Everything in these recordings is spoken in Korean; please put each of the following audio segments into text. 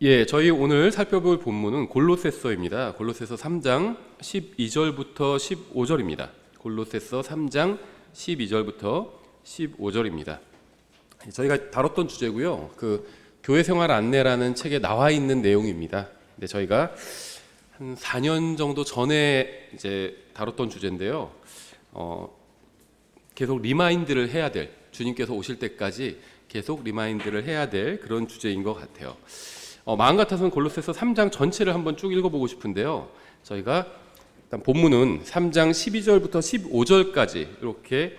예, 저희 오늘 살펴볼 본문은 골로새서입니다. 골로새서 3장 12절부터 15절입니다. 골로새서 3장 12절부터 15절입니다. 저희가 다뤘던 주제고요. 교회 생활 안내라는 책에 나와 있는 내용입니다. 근데 저희가 한 4년 정도 전에 이제 다뤘던 주제인데요. 계속 리마인드를 해야 될, 주님께서 오실 때까지 계속 리마인드를 해야 될 그런 주제인 것 같아요. 마음 같아서는 골로새서 3장 전체를 한번 쭉 읽어보고 싶은데요. 저희가 일단 본문은 3장 12절부터 15절까지 이렇게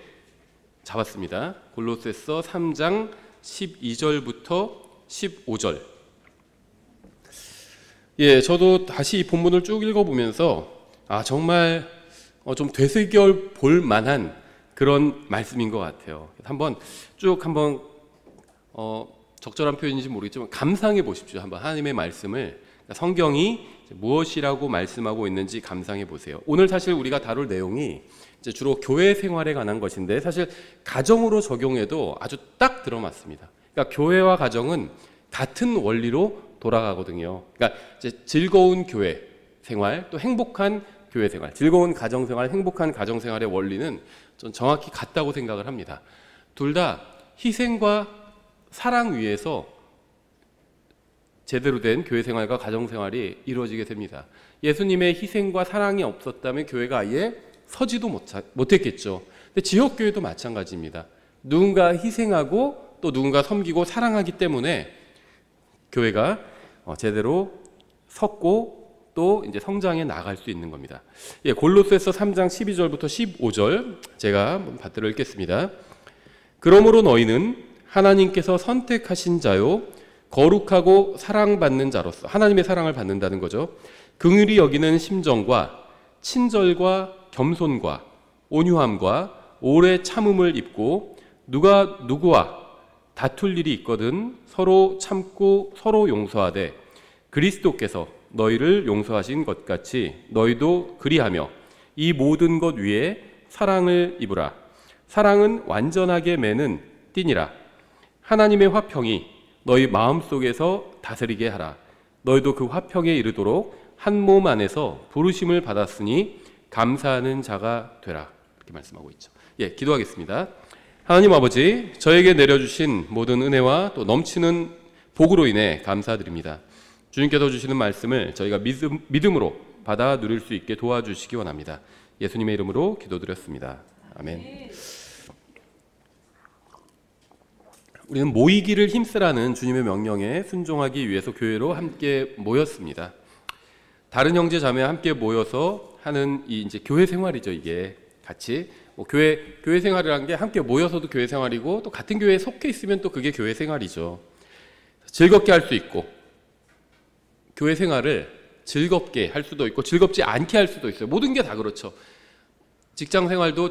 잡았습니다. 골로새서 3장 12절부터 15절. 예, 저도 다시 이 본문을 쭉 읽어보면서 정말 좀 되새겨 볼 만한 그런 말씀인 것 같아요. 한번 적절한 표현인지 모르겠지만 감상해 보십시오. 한번 하나님의 말씀을, 성경이 무엇이라고 말씀하고 있는지 감상해 보세요. 오늘 사실 우리가 다룰 내용이 이제 주로 교회 생활에 관한 것인데 사실 가정으로 적용해도 아주 딱 들어맞습니다. 그러니까 교회와 가정은 같은 원리로 돌아가거든요. 그러니까 이제 즐거운 교회 생활, 또 행복한 교회 생활, 즐거운 가정 생활, 행복한 가정 생활의 원리는 전 정확히 같다고 생각을 합니다. 둘 다 희생과 사랑 위에서 제대로 된 교회 생활과 가정 생활이 이루어지게 됩니다. 예수님의 희생과 사랑이 없었다면 교회가 아예 서지도 못했겠죠. 근데 지역교회도 마찬가지입니다. 누군가 희생하고 또 누군가 섬기고 사랑하기 때문에 교회가 제대로 섰고 또 이제 성장해 나갈 수 있는 겁니다. 예, 골로새서 3장 12절부터 15절 제가 한번 받들어 읽겠습니다. 그러므로 너희는 하나님께서 선택하신 자요 거룩하고 사랑받는 자로서, 하나님의 사랑을 받는다는 거죠, 긍휼히 여기는 심정과 친절과 겸손과 온유함과 오래 참음을 입고 누가 누구와 다툴 일이 있거든 서로 참고 서로 용서하되 그리스도께서 너희를 용서하신 것 같이 너희도 그리하며 이 모든 것 위에 사랑을 입으라. 사랑은 완전하게 매는 띠니라. 하나님의 화평이 너희 마음속에서 다스리게 하라. 너희도 그 화평에 이르도록 한 몸 안에서 부르심을 받았으니 감사하는 자가 되라. 이렇게 말씀하고 있죠. 예, 기도하겠습니다. 하나님 아버지, 저에게 내려주신 모든 은혜와 또 넘치는 복으로 인해 감사드립니다. 주님께서 주시는 말씀을 저희가 믿음으로 받아 누릴 수 있게 도와주시기 원합니다. 예수님의 이름으로 기도드렸습니다. 아멘. 우리는 모이기를 힘쓰라는 주님의 명령에 순종하기 위해서 교회로 함께 모였습니다. 다른 형제 자매와 함께 모여서 하는 이제 교회 생활이죠. 이게 같이 교회 생활이라는 게 함께 모여서도 교회 생활이고 또 같은 교회에 속해 있으면 또 그게 교회 생활이죠. 즐겁게 할 수 있고 교회 생활을 즐겁게 할 수도 있고 즐겁지 않게 할 수도 있어요. 모든 게 다 그렇죠. 직장 생활도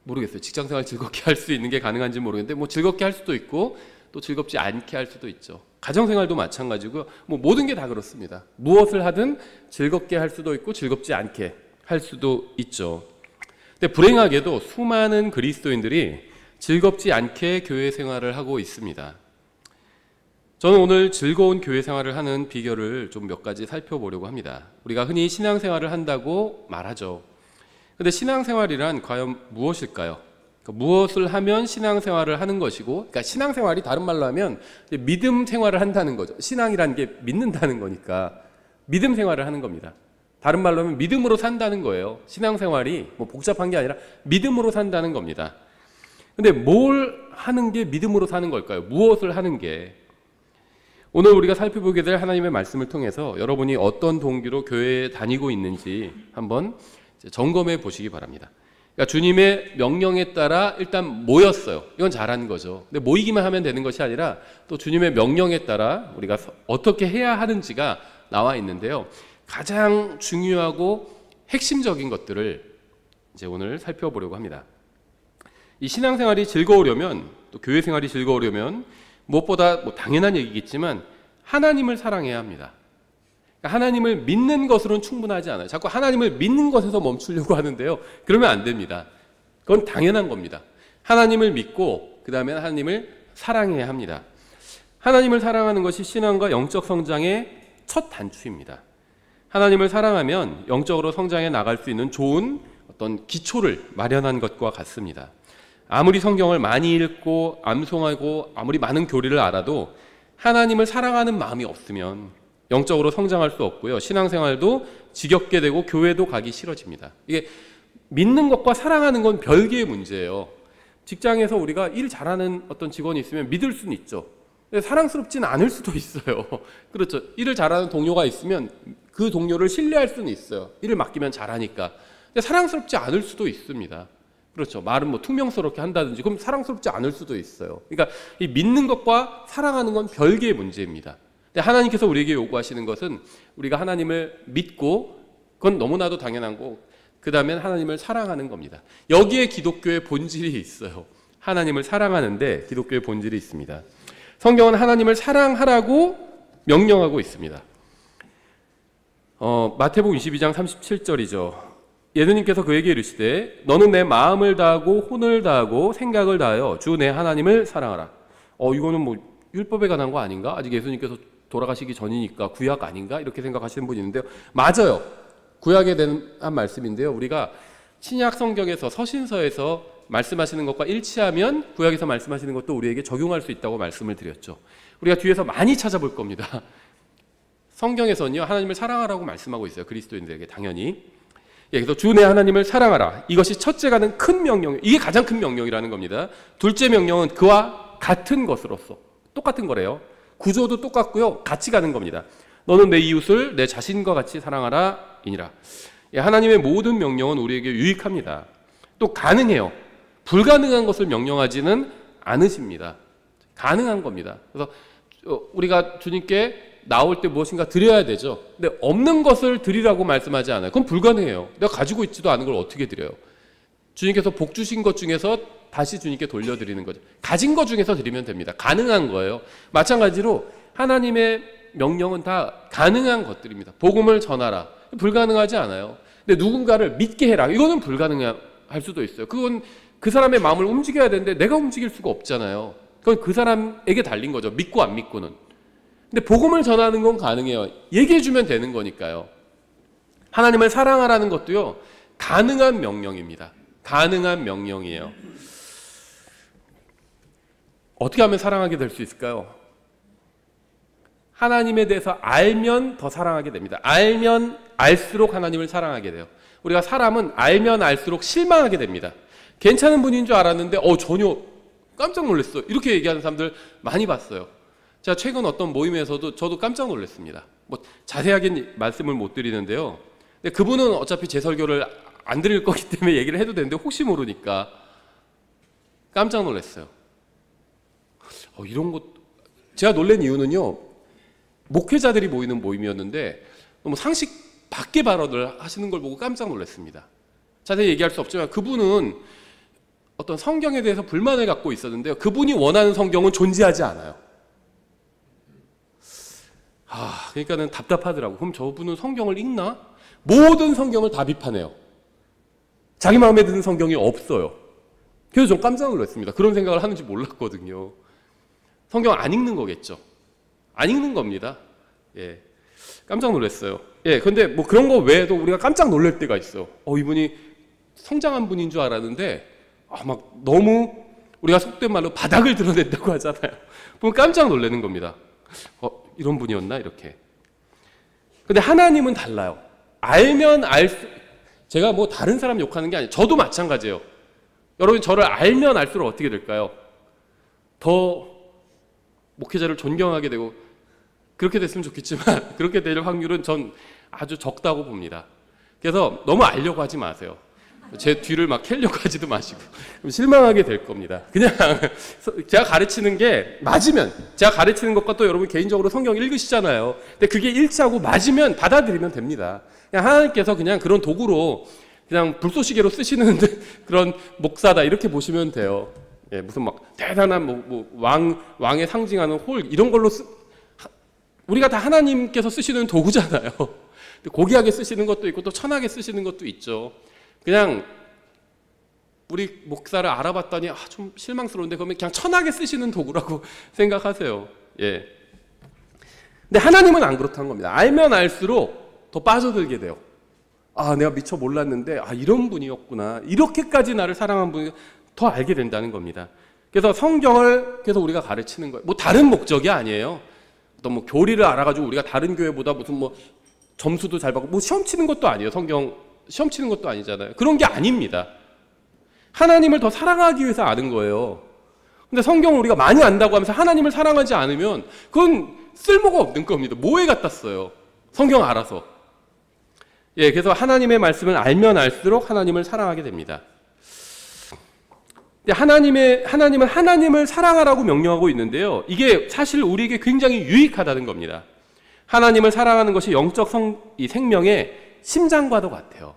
모르겠어요. 직장 생활 즐겁게 할 수 있는 게 가능한지 모르겠는데 즐겁게 할 수도 있고 또 즐겁지 않게 할 수도 있죠. 가정 생활도 마찬가지고요. 모든 게 다 그렇습니다. 무엇을 하든 즐겁게 할 수도 있고 즐겁지 않게 할 수도 있죠. 근데 불행하게도 수많은 그리스도인들이 즐겁지 않게 교회 생활을 하고 있습니다. 저는 오늘 즐거운 교회 생활을 하는 비결을 좀 몇 가지 살펴보려고 합니다. 우리가 흔히 신앙생활을 한다고 말하죠. 근데 신앙생활이란 과연 무엇일까요? 그러니까 무엇을 하면 신앙생활을 하는 것이고, 그러니까 신앙생활이 다른 말로 하면 믿음 생활을 한다는 거죠. 신앙이라는 게 믿는다는 거니까 믿음 생활을 하는 겁니다. 다른 말로 하면 믿음으로 산다는 거예요. 신앙생활이 복잡한 게 아니라 믿음으로 산다는 겁니다. 근데 뭘 하는 게 믿음으로 사는 걸까요? 무엇을 하는 게? 오늘 우리가 살펴보게 될 하나님의 말씀을 통해서 여러분이 어떤 동기로 교회에 다니고 있는지 한번 점검해 보시기 바랍니다. 그러니까 주님의 명령에 따라 일단 모였어요. 이건 잘하는 거죠. 근데 모이기만 하면 되는 것이 아니라 또 주님의 명령에 따라 우리가 어떻게 해야 하는지가 나와 있는데요. 가장 중요하고 핵심적인 것들을 이제 오늘 살펴보려고 합니다. 이 신앙생활이 즐거우려면, 또 교회 생활이 즐거우려면 무엇보다 당연한 얘기겠지만 하나님을 사랑해야 합니다. 하나님을 믿는 것으로는 충분하지 않아요. 자꾸 하나님을 믿는 것에서 멈추려고 하는데요. 그러면 안 됩니다. 그건 당연한 겁니다. 하나님을 믿고 그 다음에 하나님을 사랑해야 합니다. 하나님을 사랑하는 것이 신앙과 영적 성장의 첫 단추입니다. 하나님을 사랑하면 영적으로 성장해 나갈 수 있는 좋은 어떤 기초를 마련한 것과 같습니다. 아무리 성경을 많이 읽고 암송하고 아무리 많은 교리를 알아도 하나님을 사랑하는 마음이 없으면 영적으로 성장할 수 없고요. 신앙생활도 지겹게 되고 교회도 가기 싫어집니다. 이게 믿는 것과 사랑하는 건 별개의 문제예요. 직장에서 우리가 일 잘하는 어떤 직원이 있으면 믿을 수는 있죠. 근데 사랑스럽지는 않을 수도 있어요. 그렇죠. 일을 잘하는 동료가 있으면 그 동료를 신뢰할 수는 있어요. 일을 맡기면 잘하니까. 근데 사랑스럽지 않을 수도 있습니다. 그렇죠. 말은 뭐 퉁명스럽게 한다든지 그럼 사랑스럽지 않을 수도 있어요. 그러니까 이 믿는 것과 사랑하는 건 별개의 문제입니다. 근데 하나님께서 우리에게 요구하시는 것은 우리가 하나님을 믿고 그건 너무나도 당연한 거고 그 다음엔 하나님을 사랑하는 겁니다. 여기에 기독교의 본질이 있어요. 하나님을 사랑하는데 기독교의 본질이 있습니다. 성경은 하나님을 사랑하라고 명령하고 있습니다. 마태복음 22장 37절이죠. 예수님께서 그에게 이르시되 너는 내 마음을 다하고 혼을 다하고 생각을 다하여 주 내 하나님을 사랑하라. 이거는 뭐 율법에 관한 거 아닌가? 아직 예수님께서 돌아가시기 전이니까 구약 아닌가? 이렇게 생각하시는 분이 있는데요. 맞아요. 구약에 대한 말씀인데요. 우리가 신약 성경에서 서신서에서 말씀하시는 것과 일치하면 구약에서 말씀하시는 것도 우리에게 적용할 수 있다고 말씀을 드렸죠. 우리가 뒤에서 많이 찾아볼 겁니다. 성경에서는요. 하나님을 사랑하라고 말씀하고 있어요. 그리스도인들에게 당연히. 그래서 주 내 하나님을 사랑하라. 이것이 첫째가는 큰 명령, 이게 가장 큰 명령이라는 겁니다. 둘째 명령은 그와 같은 것으로서 똑같은 거래요. 구조도 똑같고요. 같이 가는 겁니다. 너는 내 이웃을 내 자신과 같이 사랑하라 이니라. 하나님의 모든 명령은 우리에게 유익합니다. 또 가능해요. 불가능한 것을 명령하지는 않으십니다. 가능한 겁니다. 그래서 우리가 주님께 나올 때 무엇인가 드려야 되죠. 근데 없는 것을 드리라고 말씀하지 않아요. 그건 불가능해요. 내가 가지고 있지도 않은 걸 어떻게 드려요? 주님께서 복 주신 것 중에서 다시 주님께 돌려드리는 거죠. 가진 것 중에서 드리면 됩니다. 가능한 거예요. 마찬가지로 하나님의 명령은 다 가능한 것들입니다. 복음을 전하라. 불가능하지 않아요. 근데 누군가를 믿게 해라. 이거는 불가능할 수도 있어요. 그건 그 사람의 마음을 움직여야 되는데 내가 움직일 수가 없잖아요. 그건 그 사람에게 달린 거죠. 믿고 안 믿고는. 근데 복음을 전하는 건 가능해요. 얘기해 주면 되는 거니까요. 하나님을 사랑하라는 것도요. 가능한 명령입니다. 가능한 명령이에요. 어떻게 하면 사랑하게 될 수 있을까요? 하나님에 대해서 알면 더 사랑하게 됩니다. 알면 알수록 하나님을 사랑하게 돼요. 우리가 사람은 알면 알수록 실망하게 됩니다. 괜찮은 분인 줄 알았는데 전혀 깜짝 놀랐어요. 이렇게 얘기하는 사람들 많이 봤어요. 제가 최근 어떤 모임에서도 저도 깜짝 놀랐습니다. 뭐 자세하게 말씀을 못 드리는데요. 근데 그분은 어차피 제 설교를 안 드릴 거기 때문에 얘기를 해도 되는데 혹시 모르니까 깜짝 놀랐어요. 이런 것 제가 놀란 이유는요. 목회자들이 모이는 모임이었는데 너무 상식 밖의 발언을 하시는 걸 보고 깜짝 놀랐습니다. 자세히 얘기할 수 없지만 그분은 어떤 성경에 대해서 불만을 갖고 있었는데요. 그분이 원하는 성경은 존재하지 않아요. 그러니까는 답답하더라고. 그럼 저분은 성경을 읽나? 모든 성경을 다 비판해요. 자기 마음에 드는 성경이 없어요. 그래서 좀 깜짝 놀랐습니다. 그런 생각을 하는지 몰랐거든요. 성경 안 읽는 거겠죠. 안 읽는 겁니다. 깜짝 놀랐어요. 근데 뭐 그런 거 외에도 우리가 깜짝 놀랄 때가 있어요. 이분이 성장한 분인 줄 알았는데 막 너무 우리가 속된 말로 바닥을 드러낸다고 하잖아요. 보면 깜짝 놀라는 겁니다. 이런 분이었나 이렇게. 근데 하나님은 달라요. 알면 제가 뭐 다른 사람 욕하는 게 아니에요. 저도 마찬가지예요. 여러분 저를 알면 알수록 어떻게 될까요? 더 목회자를 존경하게 되고 그렇게 됐으면 좋겠지만 그렇게 될 확률은 전 아주 적다고 봅니다. 그래서 너무 알려고 하지 마세요. 제 뒤를 막 캐려고 하지도 마시고 실망하게 될 겁니다. 그냥 제가 가르치는 게 맞으면 제가 가르치는 것과 또 여러분 개인적으로 성경 읽으시잖아요. 근데 그게 일치하고 맞으면 받아들이면 됩니다. 그냥 하나님께서 그냥 그런 도구로 그냥 불쏘시개로 쓰시는 그런 목사다 이렇게 보시면 돼요. 무슨 막 대단한 왕의 상징하는 홀 이런 걸로 우리가 다 하나님께서 쓰시는 도구잖아요. 고귀하게 쓰시는 것도 있고 또 천하게 쓰시는 것도 있죠. 그냥 우리 목사를 알아봤더니 좀 실망스러운데 그러면 그냥 천하게 쓰시는 도구라고 생각하세요. 예. 근데 하나님은 안 그렇다는 겁니다. 알면 알수록 더 빠져들게 돼요. 아, 내가 미처 몰랐는데 이런 분이었구나. 이렇게까지 나를 사랑한 분이 더 알게 된다는 겁니다. 그래서 성경을 계속 우리가 가르치는 거예요. 뭐 다른 목적이 아니에요. 또 뭐 교리를 알아가지고 우리가 다른 교회보다 무슨 뭐 점수도 잘 받고 뭐 시험 치는 것도 아니에요. 성경 시험 치는 것도 아니잖아요. 그런 게 아닙니다. 하나님을 더 사랑하기 위해서 아는 거예요. 근데 성경을 우리가 많이 안다고 하면서 하나님을 사랑하지 않으면 그건 쓸모가 없는 겁니다. 뭐에 갖다 써요? 성경 알아서. 예, 그래서 하나님의 말씀을 알면 알수록 하나님을 사랑하게 됩니다. 하나님은 하나님을 사랑하라고 명령하고 있는데요. 이게 사실 우리에게 굉장히 유익하다는 겁니다. 하나님을 사랑하는 것이 영적 생명의 심장과도 같아요.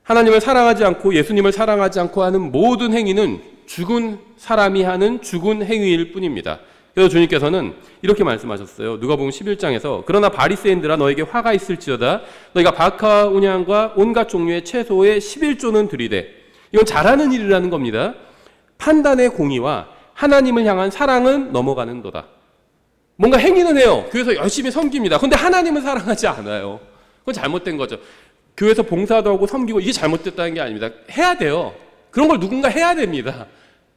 하나님을 사랑하지 않고 예수님을 사랑하지 않고 하는 모든 행위는 죽은 사람이 하는 죽은 행위일 뿐입니다. 그래서 주님께서는 이렇게 말씀하셨어요. 누가복음 11장에서 그러나 바리새인들아 너에게 화가 있을지어다 너희가 박하와 온양과 온갖 종류의 채소의 11조는 드리되 이건 잘하는 일이라는 겁니다. 판단의 공의와 하나님을 향한 사랑은 넘어가는도다. 뭔가 행위는 해요. 교회에서 열심히 섬깁니다. 근데 하나님은 사랑하지 않아요. 그건 잘못된 거죠. 교회에서 봉사도 하고 섬기고 이게 잘못됐다는 게 아닙니다. 해야 돼요. 그런 걸 누군가 해야 됩니다.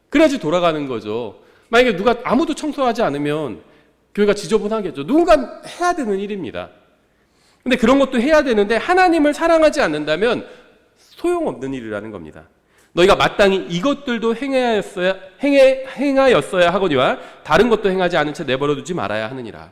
그래야지 돌아가는 거죠. 만약에 누가 아무도 청소하지 않으면 교회가 지저분하겠죠. 누군가 해야 되는 일입니다. 근데 그런 것도 해야 되는데 하나님을 사랑하지 않는다면 소용없는 일이라는 겁니다. 너희가 마땅히 이것들도 행하였어야 하거니와 다른 것도 행하지 않은 채 내버려두지 말아야 하느니라.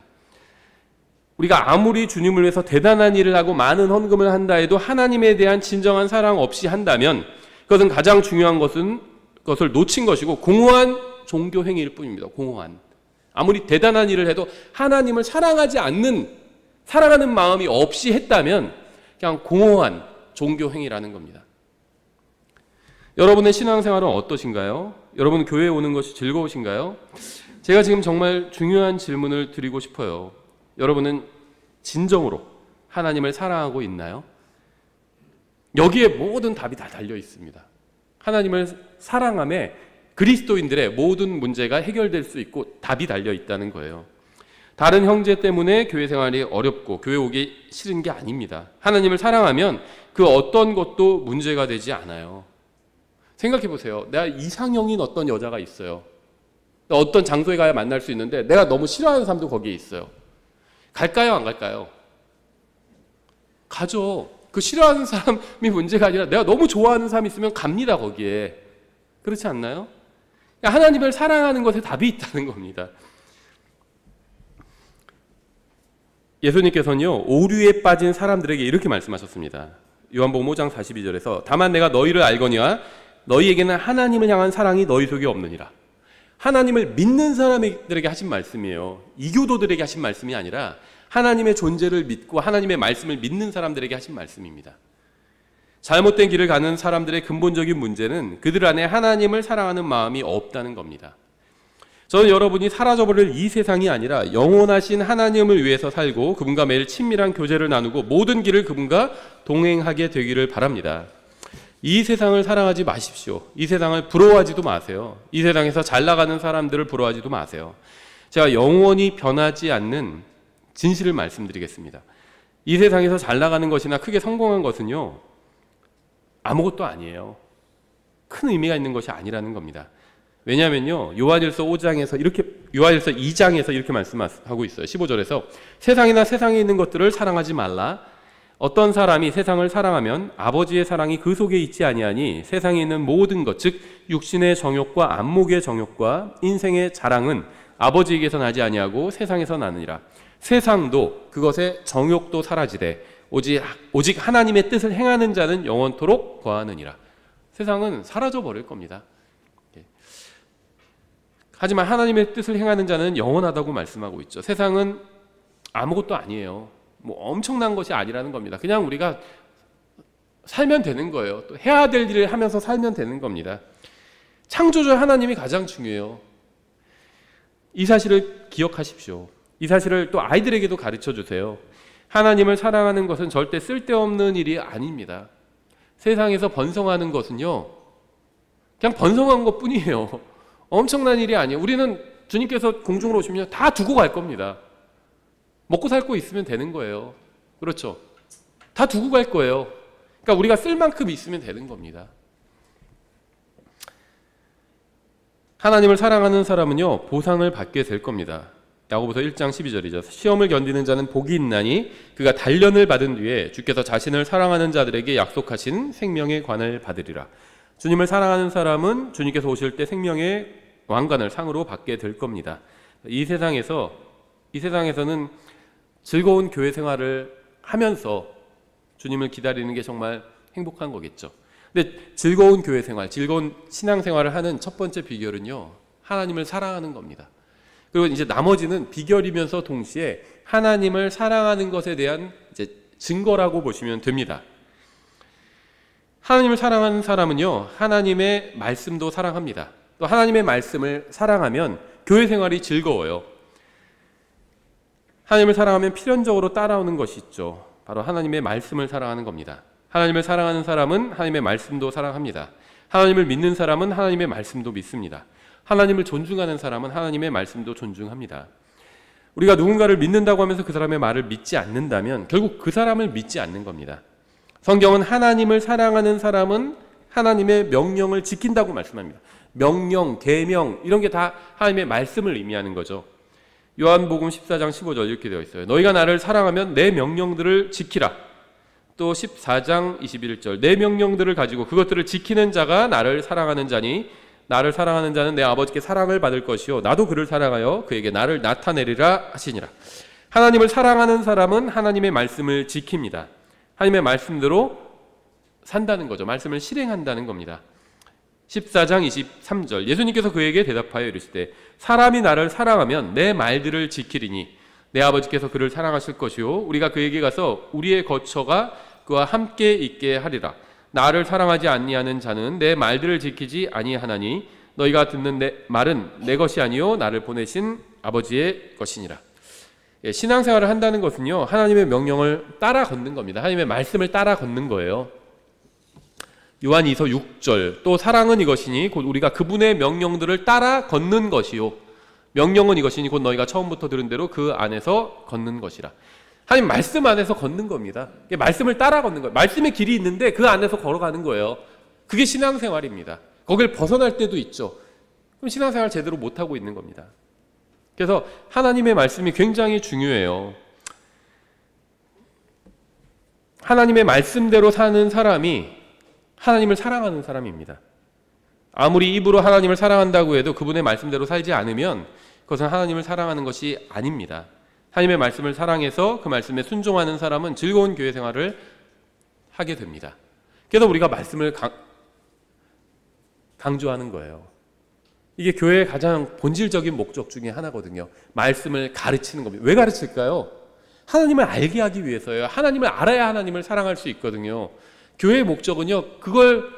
우리가 아무리 주님을 위해서 대단한 일을 하고 많은 헌금을 한다 해도 하나님에 대한 진정한 사랑 없이 한다면 그것은 가장 중요한 것을 놓친 것이고 공허한 종교 행위일 뿐입니다. 공허한. 아무리 대단한 일을 해도 하나님을 사랑하는 마음이 없이 했다면 그냥 공허한 종교 행위라는 겁니다. 여러분의 신앙생활은 어떠신가요? 여러분 교회에 오는 것이 즐거우신가요? 제가 지금 정말 중요한 질문을 드리고 싶어요. 여러분은 진정으로 하나님을 사랑하고 있나요? 여기에 모든 답이 다 달려 있습니다. 하나님을 사랑함에 그리스도인들의 모든 문제가 해결될 수 있고 답이 달려 있다는 거예요. 다른 형제 때문에 교회 생활이 어렵고 교회 오기 싫은 게 아닙니다. 하나님을 사랑하면 그 어떤 것도 문제가 되지 않아요. 생각해 보세요. 내가 이상형인 어떤 여자가 있어요. 어떤 장소에 가야 만날 수 있는데 내가 너무 싫어하는 사람도 거기에 있어요. 갈까요? 안 갈까요? 가죠. 그 싫어하는 사람이 문제가 아니라 내가 너무 좋아하는 사람이 있으면 갑니다. 거기에. 그렇지 않나요? 하나님을 사랑하는 것에 답이 있다는 겁니다. 예수님께서는요, 오류에 빠진 사람들에게 이렇게 말씀하셨습니다. 요한복음 5장 42절에서 다만 내가 너희를 알거니와 너희에게는 하나님을 향한 사랑이 너희 속에 없느니라. 하나님을 믿는 사람들에게 하신 말씀이에요. 이교도들에게 하신 말씀이 아니라 하나님의 존재를 믿고 하나님의 말씀을 믿는 사람들에게 하신 말씀입니다. 잘못된 길을 가는 사람들의 근본적인 문제는 그들 안에 하나님을 사랑하는 마음이 없다는 겁니다. 저는 여러분이 사라져버릴 이 세상이 아니라 영원하신 하나님을 위해서 살고 그분과 매일 친밀한 교제를 나누고 모든 길을 그분과 동행하게 되기를 바랍니다. 이 세상을 사랑하지 마십시오. 이 세상을 부러워하지도 마세요. 이 세상에서 잘 나가는 사람들을 부러워하지도 마세요. 제가 영원히 변하지 않는 진실을 말씀드리겠습니다. 이 세상에서 잘 나가는 것이나 크게 성공한 것은요, 아무것도 아니에요. 큰 의미가 있는 것이 아니라는 겁니다. 왜냐하면요, 요한일서 2장에서 이렇게 말씀하고 있어요. 15절에서 세상이나 세상에 있는 것들을 사랑하지 말라. 어떤 사람이 세상을 사랑하면 아버지의 사랑이 그 속에 있지 아니하니 세상에 있는 모든 것, 즉 육신의 정욕과 안목의 정욕과 인생의 자랑은 아버지에게서 나지 아니하고 세상에서 나느니라. 세상도 그것의 정욕도 사라지되 오직 하나님의 뜻을 행하는 자는 영원토록 거하느니라. 세상은 사라져 버릴 겁니다. 하지만 하나님의 뜻을 행하는 자는 영원하다고 말씀하고 있죠. 세상은 아무것도 아니에요. 뭐 엄청난 것이 아니라는 겁니다. 그냥 우리가 살면 되는 거예요. 또 해야 될 일을 하면서 살면 되는 겁니다. 창조주 하나님이 가장 중요해요. 이 사실을 기억하십시오. 이 사실을 또 아이들에게도 가르쳐 주세요. 하나님을 사랑하는 것은 절대 쓸데없는 일이 아닙니다. 세상에서 번성하는 것은요, 그냥 번성한 것뿐이에요. 엄청난 일이 아니에요. 우리는 주님께서 공중으로 오시면 다 두고 갈 겁니다. 먹고 살 거 있으면 되는 거예요. 그렇죠? 다 두고 갈 거예요. 그러니까 우리가 쓸 만큼 있으면 되는 겁니다. 하나님을 사랑하는 사람은요, 보상을 받게 될 겁니다. 야고보서 1장 12절이죠. 시험을 견디는 자는 복이 있나니 그가 단련을 받은 뒤에 주께서 자신을 사랑하는 자들에게 약속하신 생명의 관을 받으리라. 주님을 사랑하는 사람은 주님께서 오실 때 생명의 왕관을 상으로 받게 될 겁니다. 이 세상에서는 즐거운 교회 생활을 하면서 주님을 기다리는 게 정말 행복한 거겠죠. 근데 즐거운 교회 생활, 즐거운 신앙 생활을 하는 첫 번째 비결은요, 하나님을 사랑하는 겁니다. 그리고 이제 나머지는 비결이면서 동시에 하나님을 사랑하는 것에 대한 이제 증거라고 보시면 됩니다. 하나님을 사랑하는 사람은요, 하나님의 말씀도 사랑합니다. 또 하나님의 말씀을 사랑하면 교회 생활이 즐거워요. 하나님을 사랑하면 필연적으로 따라오는 것이 있죠. 바로 하나님의 말씀을 사랑하는 겁니다. 하나님을 사랑하는 사람은 하나님의 말씀도 사랑합니다. 하나님을 믿는 사람은 하나님의 말씀도 믿습니다. 하나님을 존중하는 사람은 하나님의 말씀도 존중합니다. 우리가 누군가를 믿는다고 하면서 그 사람의 말을 믿지 않는다면 결국 그 사람을 믿지 않는 겁니다. 성경은 하나님을 사랑하는 사람은 하나님의 명령을 지킨다고 말씀합니다. 명령, 계명 이런 게 다 하나님의 말씀을 의미하는 거죠. 요한복음 14장 15절 이렇게 되어 있어요. 너희가 나를 사랑하면 내 명령들을 지키라. 또 14장 21절 내 명령들을 가지고 그것들을 지키는 자가 나를 사랑하는 자니 나를 사랑하는 자는 내 아버지께 사랑을 받을 것이요 나도 그를 사랑하여 그에게 나를 나타내리라 하시니라. 하나님을 사랑하는 사람은 하나님의 말씀을 지킵니다. 하나님의 말씀대로 산다는 거죠. 말씀을 실행한다는 겁니다. 14장 23절 예수님께서 그에게 대답하여 이르시되 사람이 나를 사랑하면 내 말들을 지키리니 내 아버지께서 그를 사랑하실 것이요 우리가 그에게 가서 우리의 거처가 그와 함께 있게 하리라. 나를 사랑하지 아니하는 자는 내 말들을 지키지 아니하나니 너희가 듣는 내 말은 내 것이 아니요 나를 보내신 아버지의 것이니라. 신앙생활을 한다는 것은요 하나님의 명령을 따라 걷는 겁니다. 하나님의 말씀을 따라 걷는 거예요. 요한이서 6절 또 사랑은 이것이니 곧 우리가 그분의 명령들을 따라 걷는 것이요 명령은 이것이니 곧 너희가 처음부터 들은 대로 그 안에서 걷는 것이라. 하나님 말씀 안에서 걷는 겁니다. 말씀을 따라 걷는 거예요. 말씀의 길이 있는데 그 안에서 걸어가는 거예요. 그게 신앙생활입니다. 거길 벗어날 때도 있죠. 그럼 신앙생활 제대로 못하고 있는 겁니다. 그래서 하나님의 말씀이 굉장히 중요해요. 하나님의 말씀대로 사는 사람이 하나님을 사랑하는 사람입니다. 아무리 입으로 하나님을 사랑한다고 해도 그분의 말씀대로 살지 않으면 그것은 하나님을 사랑하는 것이 아닙니다. 하나님의 말씀을 사랑해서 그 말씀에 순종하는 사람은 즐거운 교회 생활을 하게 됩니다. 그래서 우리가 말씀을 강조하는 거예요. 이게 교회의 가장 본질적인 목적 중에 하나거든요. 말씀을 가르치는 겁니다. 왜 가르칠까요? 하나님을 알게 하기 위해서예요. 하나님을 알아야 하나님을 사랑할 수 있거든요. 교회의 목적은요, 그걸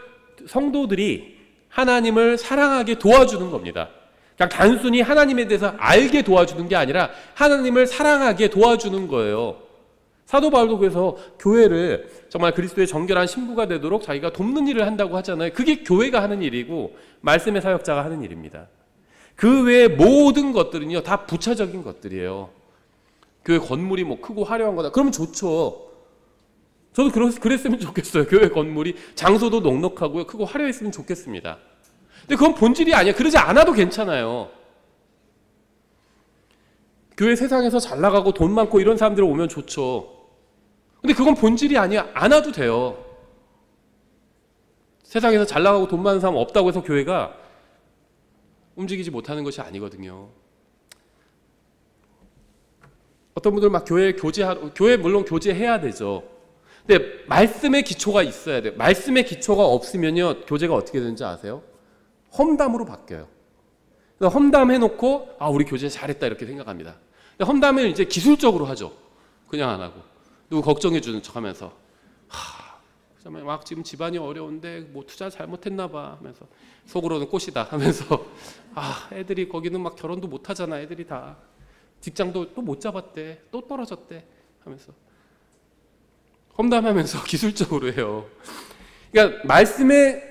성도들이 하나님을 사랑하게 도와주는 겁니다. 그냥 단순히 하나님에 대해서 알게 도와주는 게 아니라 하나님을 사랑하게 도와주는 거예요. 사도 바울도 그래서 교회를 정말 그리스도의 정결한 신부가 되도록 자기가 돕는 일을 한다고 하잖아요. 그게 교회가 하는 일이고 말씀의 사역자가 하는 일입니다. 그 외의 모든 것들은요 다 부차적인 것들이에요. 교회 건물이 뭐 크고 화려한 거다 그러면 좋죠. 저도 그랬으면 좋겠어요. 교회 건물이 장소도 넉넉하고요 크고 화려했으면 좋겠습니다. 근데 그건 본질이 아니에요. 그러지 않아도 괜찮아요. 교회 세상에서 잘 나가고 돈 많고 이런 사람들 오면 좋죠. 근데 그건 본질이 아니야. 안 와도 돼요. 세상에서 잘 나가고 돈 많은 사람 없다고 해서 교회가 움직이지 못하는 것이 아니거든요. 어떤 분들 막 교회 물론 교제해야 되죠. 근데 말씀의 기초가 있어야 돼요. 말씀의 기초가 없으면요 교제가 어떻게 되는지 아세요? 험담으로 바뀌어요. 험담해놓고 우리 교제 잘했다 이렇게 생각합니다. 근데 험담을 이제 기술적으로 하죠. 그냥 안 하고 누구 걱정해주는 척하면서 막 지금 집안이 어려운데 뭐 투자 잘못했나 봐 하면서 속으로는 꽃이다 하면서 애들이 거기는 막 결혼도 못하잖아. 애들이 다 직장도 또 못 잡았대. 또 떨어졌대 하면서 험담하면서 기술적으로 해요. 그러니까 말씀의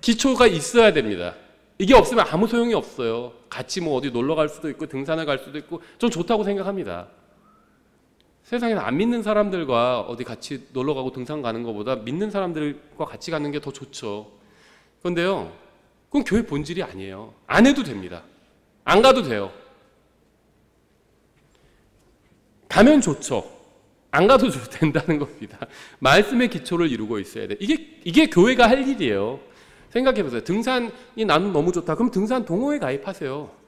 기초가 있어야 됩니다. 이게 없으면 아무 소용이 없어요. 같이 뭐 어디 놀러 갈 수도 있고 등산을 갈 수도 있고 전 좋다고 생각합니다. 세상에서 안 믿는 사람들과 어디 같이 놀러 가고 등산 가는 것보다 믿는 사람들과 같이 가는 게 더 좋죠. 그런데요, 그건 교회 본질이 아니에요. 안 해도 됩니다. 안 가도 돼요. 가면 좋죠. 안 가도 된다는 겁니다. 말씀의 기초를 이루고 있어야 돼. 이게 교회가 할 일이에요. 생각해 보세요. 등산이 나는 너무 좋다. 그럼 등산 동호회 가입하세요.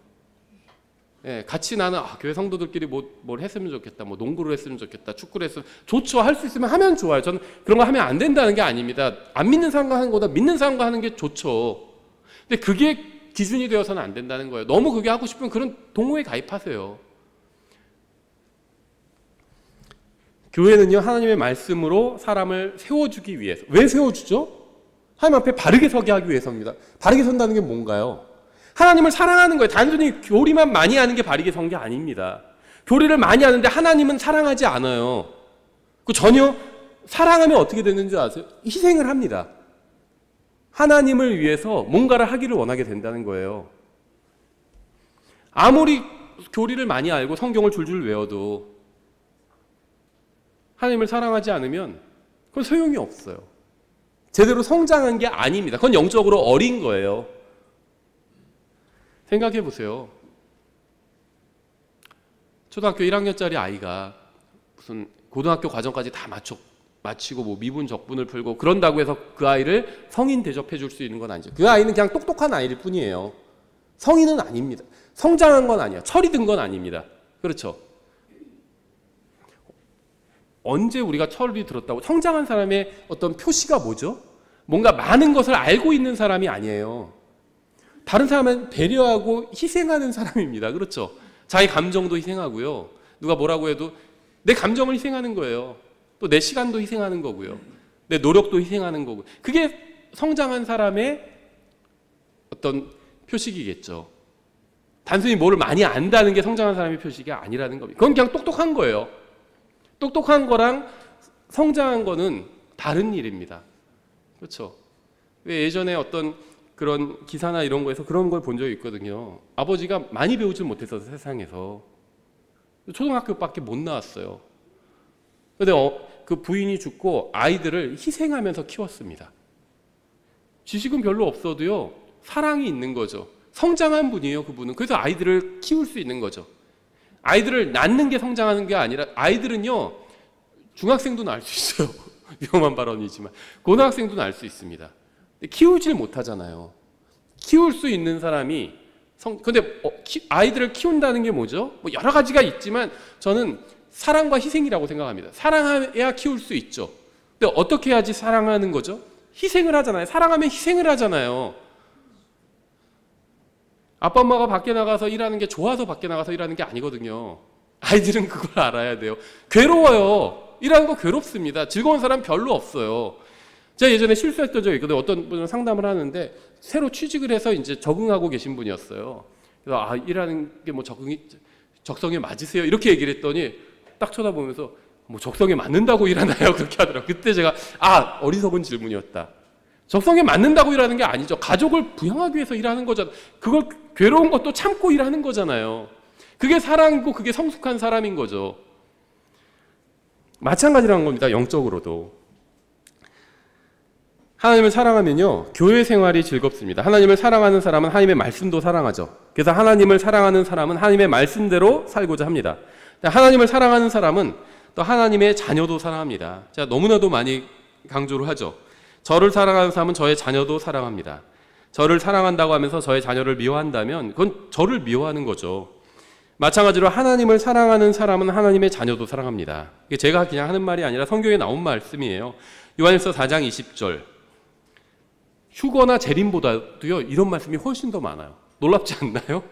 예, 같이 나는 교회 성도들끼리 뭘 했으면 좋겠다. 뭐 농구를 했으면 좋겠다. 축구를 했으면 좋죠. 할 수 있으면 하면 좋아요. 저는 그런 거 하면 안 된다는 게 아닙니다. 안 믿는 사람과 하는 것보다 믿는 사람과 하는 게 좋죠. 근데 그게 기준이 되어서는 안 된다는 거예요. 너무 그게 하고 싶으면 그런 동호회 가입하세요. 교회는요, 하나님의 말씀으로 사람을 세워주기 위해서. 왜 세워주죠? 하나님 앞에 바르게 서게 하기 위해서입니다. 바르게 선다는 게 뭔가요? 하나님을 사랑하는 거예요. 단순히 교리만 많이 하는 게 바르게 선 게 아닙니다. 교리를 많이 하는데 하나님은 사랑하지 않아요. 그 전혀 사랑하면 어떻게 되는 줄 아세요? 희생을 합니다. 하나님을 위해서 뭔가를 하기를 원하게 된다는 거예요. 아무리 교리를 많이 알고 성경을 줄줄 외워도 하나님을 사랑하지 않으면 그건 소용이 없어요. 제대로 성장한 게 아닙니다. 그건 영적으로 어린 거예요. 생각해 보세요. 초등학교 1학년짜리 아이가 무슨 고등학교 과정까지 다 마치고 뭐 미분 적분을 풀고 그런다고 해서 그 아이를 성인 대접해 줄 수 있는 건 아니죠. 그 아이는 그냥 똑똑한 아이일 뿐이에요. 성인은 아닙니다. 성장한 건 아니야. 철이 든 건 아닙니다. 그렇죠? 언제 우리가 철이 들었다고? 성장한 사람의 어떤 표시가 뭐죠? 뭔가 많은 것을 알고 있는 사람이 아니에요. 다른 사람은 배려하고 희생하는 사람입니다. 그렇죠? 자기 감정도 희생하고요. 누가 뭐라고 해도 내 감정을 희생하는 거예요. 또 내 시간도 희생하는 거고요. 내 노력도 희생하는 거고. 그게 성장한 사람의 어떤 표식이겠죠. 단순히 뭐를 많이 안다는 게 성장한 사람의 표식이 아니라는 겁니다. 그건 그냥 똑똑한 거예요. 똑똑한 거랑 성장한 거는 다른 일입니다. 그렇죠? 왜 예전에 어떤 그런 기사나 이런 거에서 그런 걸 본 적이 있거든요. 아버지가 많이 배우질 못해서 세상에서 초등학교밖에 못 나왔어요. 그런데 그 부인이 죽고 아이들을 희생하면서 키웠습니다. 지식은 별로 없어도요, 사랑이 있는 거죠. 성장한 분이에요, 그분은. 그래서 아이들을 키울 수 있는 거죠. 아이들을 낳는 게 성장하는 게 아니라 아이들은요, 중학생도 낳을 수 있어요. 위험한 발언이지만 고등학생도 낳을 수 있습니다. 키우질 못하잖아요. 키울 수 있는 사람이 근데 아이들을 키운다는 게 뭐죠? 뭐 여러 가지가 있지만 저는 사랑과 희생이라고 생각합니다. 사랑해야 키울 수 있죠. 근데 어떻게 해야지 사랑하는 거죠? 희생을 하잖아요. 사랑하면 희생을 하잖아요. 아빠 엄마가 밖에 나가서 일하는 게 좋아서 밖에 나가서 일하는 게 아니거든요. 아이들은 그걸 알아야 돼요. 괴로워요. 일하는 거 괴롭습니다. 즐거운 사람 별로 없어요. 제가 예전에 실수했던 적이 있거든요. 어떤 분은 상담을 하는데 새로 취직을 해서 이제 적응하고 계신 분이었어요. 그래서 일하는 게 뭐 적성에 맞으세요? 이렇게 얘기를 했더니 딱 쳐다보면서 뭐 적성에 맞는다고 일하나요? 그렇게 하더라고요. 그때 제가 어리석은 질문이었다. 적성에 맞는다고 일하는 게 아니죠. 가족을 부양하기 위해서 일하는 거잖아요. 그걸 괴로운 것도 참고 일하는 거잖아요. 그게 사랑이고 그게 성숙한 사람인 거죠. 마찬가지라는 겁니다. 영적으로도. 하나님을 사랑하면요, 교회 생활이 즐겁습니다. 하나님을 사랑하는 사람은 하나님의 말씀도 사랑하죠. 그래서 하나님을 사랑하는 사람은 하나님의 말씀대로 살고자 합니다. 하나님을 사랑하는 사람은 또 하나님의 자녀도 사랑합니다. 제가 너무나도 많이 강조를 하죠. 저를 사랑하는 사람은 저의 자녀도 사랑합니다. 저를 사랑한다고 하면서 저의 자녀를 미워한다면 그건 저를 미워하는 거죠. 마찬가지로 하나님을 사랑하는 사람은 하나님의 자녀도 사랑합니다. 이게 제가 그냥 하는 말이 아니라 성경에 나온 말씀이에요. 요한일서 4장 20절. 휴거나 재림보다도요, 이런 말씀이 훨씬 더 많아요. 놀랍지 않나요?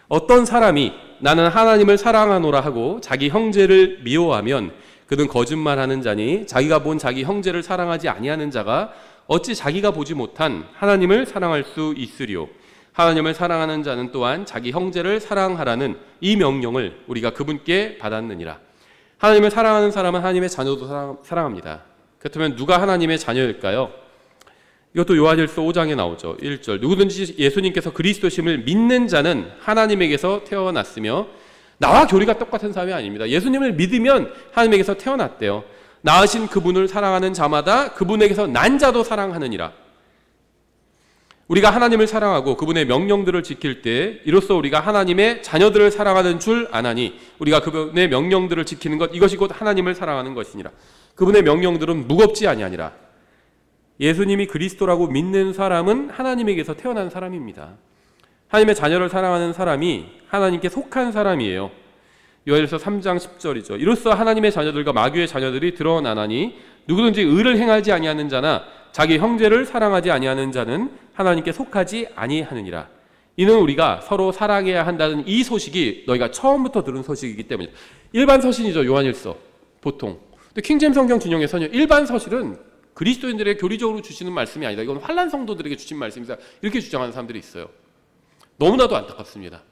어떤 사람이 나는 하나님을 사랑하노라 하고 자기 형제를 미워하면 그는 거짓말하는 자니 자기가 본 자기 형제를 사랑하지 아니하는 자가 어찌 자기가 보지 못한 하나님을 사랑할 수 있으리요. 하나님을 사랑하는 자는 또한 자기 형제를 사랑하라는 이 명령을 우리가 그분께 받았느니라. 하나님을 사랑하는 사람은 하나님의 자녀도 사랑합니다. 그렇다면 누가 하나님의 자녀일까요? 이것도 요한일서 5장에 나오죠. 1절. 누구든지 예수님께서 그리스도심을 믿는 자는 하나님에게서 태어났으며 나와 교리가 똑같은 사람이 아닙니다. 예수님을 믿으면 하나님에게서 태어났대요. 낳으신 그분을 사랑하는 자마다 그분에게서 난 자도 사랑하느니라. 우리가 하나님을 사랑하고 그분의 명령들을 지킬 때 이로써 우리가 하나님의 자녀들을 사랑하는 줄 아나니 우리가 그분의 명령들을 지키는 것 이것이 곧 하나님을 사랑하는 것이니라. 그분의 명령들은 무겁지 아니하니라. 예수님이 그리스도라고 믿는 사람은 하나님에게서 태어난 사람입니다. 하나님의 자녀를 사랑하는 사람이 하나님께 속한 사람이에요. 요한일서 3장 10절이죠. 이로써 하나님의 자녀들과 마귀의 자녀들이 드러나나니 누구든지 의를 행하지 아니하는 자나 자기 형제를 사랑하지 아니하는 자는 하나님께 속하지 아니하느니라. 이는 우리가 서로 사랑해야 한다는 이 소식이 너희가 처음부터 들은 소식이기 때문이다. 일반 서신이죠. 요한일서 보통. 근데 킹제임스 성경 진영에서는 일반 서신은 그리스도인들에게 교리적으로 주시는 말씀이 아니다. 이건 환난 성도들에게 주신 말씀이다. 이렇게 주장하는 사람들이 있어요. 너무나도 안타깝습니다.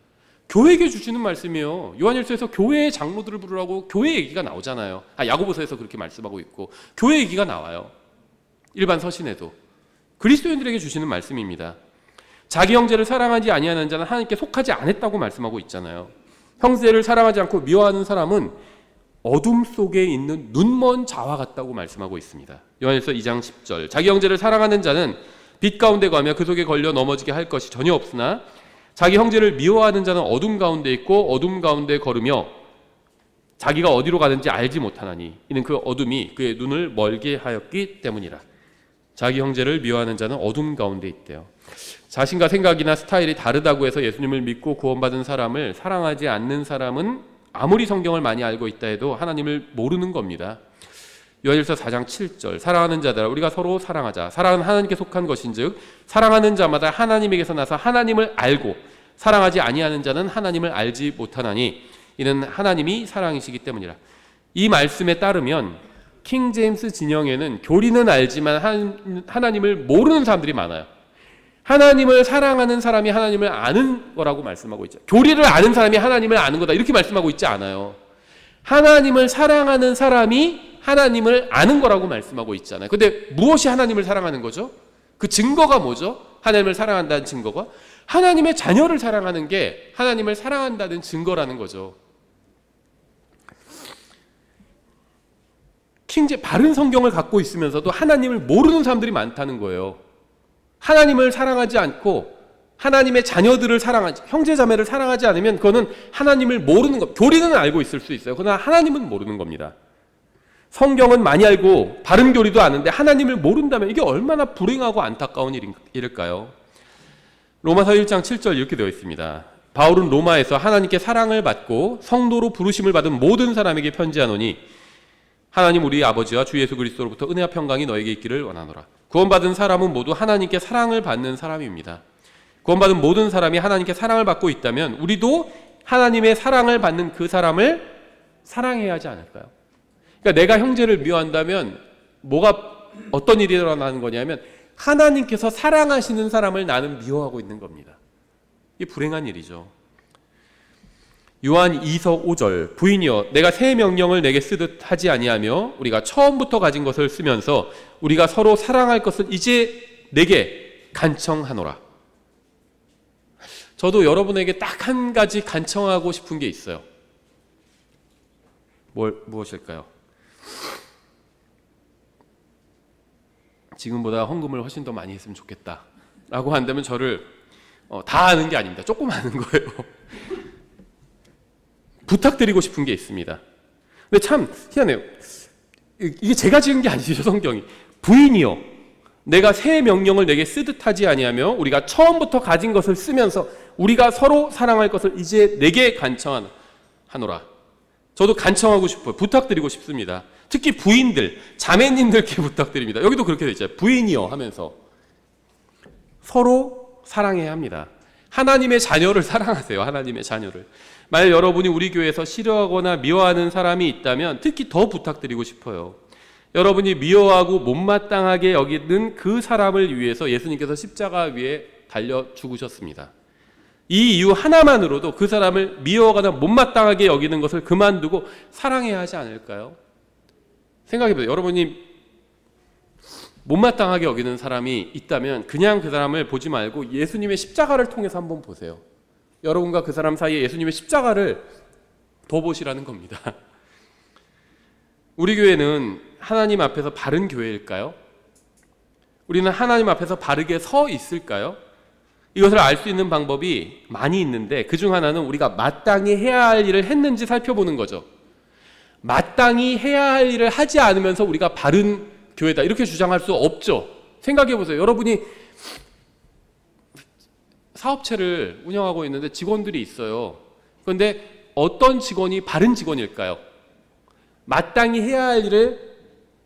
교회에게 주시는 말씀이에요. 요한일서에서 교회의 장로들을 부르라고 교회 얘기가 나오잖아요. 야고보서에서 그렇게 말씀하고 있고 교회 얘기가 나와요. 일반 서신에도 그리스도인들에게 주시는 말씀입니다. 자기 형제를 사랑하지 아니하는 자는 하나님께 속하지 않았다고 말씀하고 있잖아요. 형제를 사랑하지 않고 미워하는 사람은 어둠 속에 있는 눈먼 자와 같다고 말씀하고 있습니다. 요한일서 2장 10절. 자기 형제를 사랑하는 자는 빛 가운데 가며 그 속에 걸려 넘어지게 할 것이 전혀 없으나 자기 형제를 미워하는 자는 어둠 가운데 있고 어둠 가운데 걸으며 자기가 어디로 가는지 알지 못하나니 이는 그 어둠이 그의 눈을 멀게 하였기 때문이라. 자기 형제를 미워하는 자는 어둠 가운데 있대요. 자신과 생각이나 스타일이 다르다고 해서 예수님을 믿고 구원받은 사람을 사랑하지 않는 사람은 아무리 성경을 많이 알고 있다 해도 하나님을 모르는 겁니다. 요한일서 4장 7절. 사랑하는 자들아 우리가 서로 사랑하자. 사랑은 하나님께 속한 것인즉 사랑하는 자마다 하나님에게서 나서 하나님을 알고 사랑하지 아니하는 자는 하나님을 알지 못하나니 이는 하나님이 사랑이시기 때문이라. 이 말씀에 따르면 킹제임스 진영에는 교리는 알지만 하나님을 모르는 사람들이 많아요. 하나님을 사랑하는 사람이 하나님을 아는 거라고 말씀하고 있죠. 교리를 아는 사람이 하나님을 아는 거다 이렇게 말씀하고 있지 않아요. 하나님을 사랑하는 사람이 하나님을 아는 거라고 말씀하고 있잖아요. 근데 무엇이 하나님을 사랑하는 거죠? 그 증거가 뭐죠? 하나님을 사랑한다는 증거가? 하나님의 자녀를 사랑하는 게 하나님을 사랑한다는 증거라는 거죠. 바른 성경을 갖고 있으면서도 하나님을 모르는 사람들이 많다는 거예요. 하나님을 사랑하지 않고 하나님의 자녀들을 사랑하지, 형제자매를 사랑하지 않으면 그거는 하나님을 모르는 것. 교리는 알고 있을 수 있어요. 그러나 하나님은 모르는 겁니다. 성경은 많이 알고 바른 교리도 아는데 하나님을 모른다면 이게 얼마나 불행하고 안타까운 일일까요? 로마서 1장 7절 이렇게 되어 있습니다. 바울은 로마에서 하나님께 사랑을 받고 성도로 부르심을 받은 모든 사람에게 편지하노니 하나님 우리 아버지와 주 예수 그리스도로부터 은혜와 평강이 너에게 있기를 원하노라. 구원받은 사람은 모두 하나님께 사랑을 받는 사람입니다. 구원받은 모든 사람이 하나님께 사랑을 받고 있다면 우리도 하나님의 사랑을 받는 그 사람을 사랑해야 하지 않을까요? 그러니까 내가 형제를 미워한다면 어떤 일이 일어나는 거냐면 하나님께서 사랑하시는 사람을 나는 미워하고 있는 겁니다. 이게 불행한 일이죠. 요한 2서 5절. 부인이여 내가 새 명령을 내게 쓰듯 하지 아니하며 우리가 처음부터 가진 것을 쓰면서 우리가 서로 사랑할 것을 이제 내게 간청하노라. 저도 여러분에게 딱 한 가지 간청하고 싶은 게 있어요. 무엇일까요? 지금보다 헌금을 훨씬 더 많이 했으면 좋겠다 라고 한다면 저를 다 아는 게 아닙니다. 조금 아는 거예요. 부탁드리고 싶은 게 있습니다. 근데 참 희한해요. 이게 제가 지은 게 아니죠. 성경이. 부인이여 내가 새 명령을 내게 쓰듯 하지 아니하며 우리가 처음부터 가진 것을 쓰면서 우리가 서로 사랑할 것을 이제 내게 간청하노라. 저도 간청하고 싶어요. 부탁드리고 싶습니다. 특히 부인들, 자매님들께 부탁드립니다. 여기도 그렇게 되어 있잖아요. 부인이여 하면서 서로 사랑해야 합니다. 하나님의 자녀를 사랑하세요. 하나님의 자녀를. 만약 여러분이 우리 교회에서 싫어하거나 미워하는 사람이 있다면 특히 더 부탁드리고 싶어요. 여러분이 미워하고 못마땅하게 여기는 그 사람을 위해서 예수님께서 십자가 위에 달려 죽으셨습니다. 이 이유 하나만으로도 그 사람을 미워하거나 못마땅하게 여기는 것을 그만두고 사랑해야 하지 않을까요? 생각해보세요. 여러분이 못마땅하게 여기는 사람이 있다면 그냥 그 사람을 보지 말고 예수님의 십자가를 통해서 한번 보세요. 여러분과 그 사람 사이에 예수님의 십자가를 더 보시라는 겁니다. 우리 교회는 하나님 앞에서 바른 교회일까요? 우리는 하나님 앞에서 바르게 서 있을까요? 이것을 알 수 있는 방법이 많이 있는데 그중 하나는 우리가 마땅히 해야 할 일을 했는지 살펴보는 거죠. 마땅히 해야 할 일을 하지 않으면서 우리가 바른 교회다 이렇게 주장할 수 없죠. 생각해 보세요. 여러분이 사업체를 운영하고 있는데 직원들이 있어요. 그런데 어떤 직원이 바른 직원일까요? 마땅히 해야 할 일을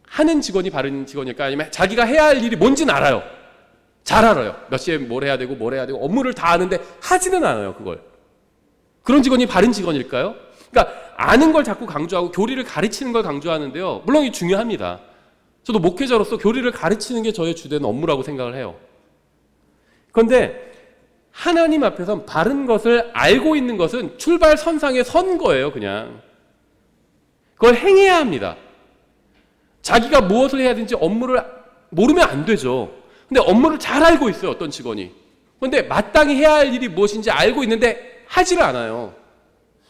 하는 직원이 바른 직원일까요? 아니면 자기가 해야 할 일이 뭔지는 알아요. 잘 알아요. 몇 시에 뭘 해야 되고 뭘 해야 되고 업무를 다 아는데 하지는 않아요. 그걸. 그런 직원이 바른 직원일까요? 그러니까 아는 걸 자꾸 강조하고 교리를 가르치는 걸 강조하는데요. 물론 이게 중요합니다. 저도 목회자로서 교리를 가르치는 게 저의 주된 업무라고 생각을 해요. 그런데 하나님 앞에서 바른 것을 알고 있는 것은 출발선상에 선 거예요. 그냥. 그걸 행해야 합니다. 자기가 무엇을 해야 되는지 업무를 모르면 안 되죠. 근데 업무를 잘 알고 있어요. 어떤 직원이. 그런데 마땅히 해야 할 일이 무엇인지 알고 있는데 하지를 않아요.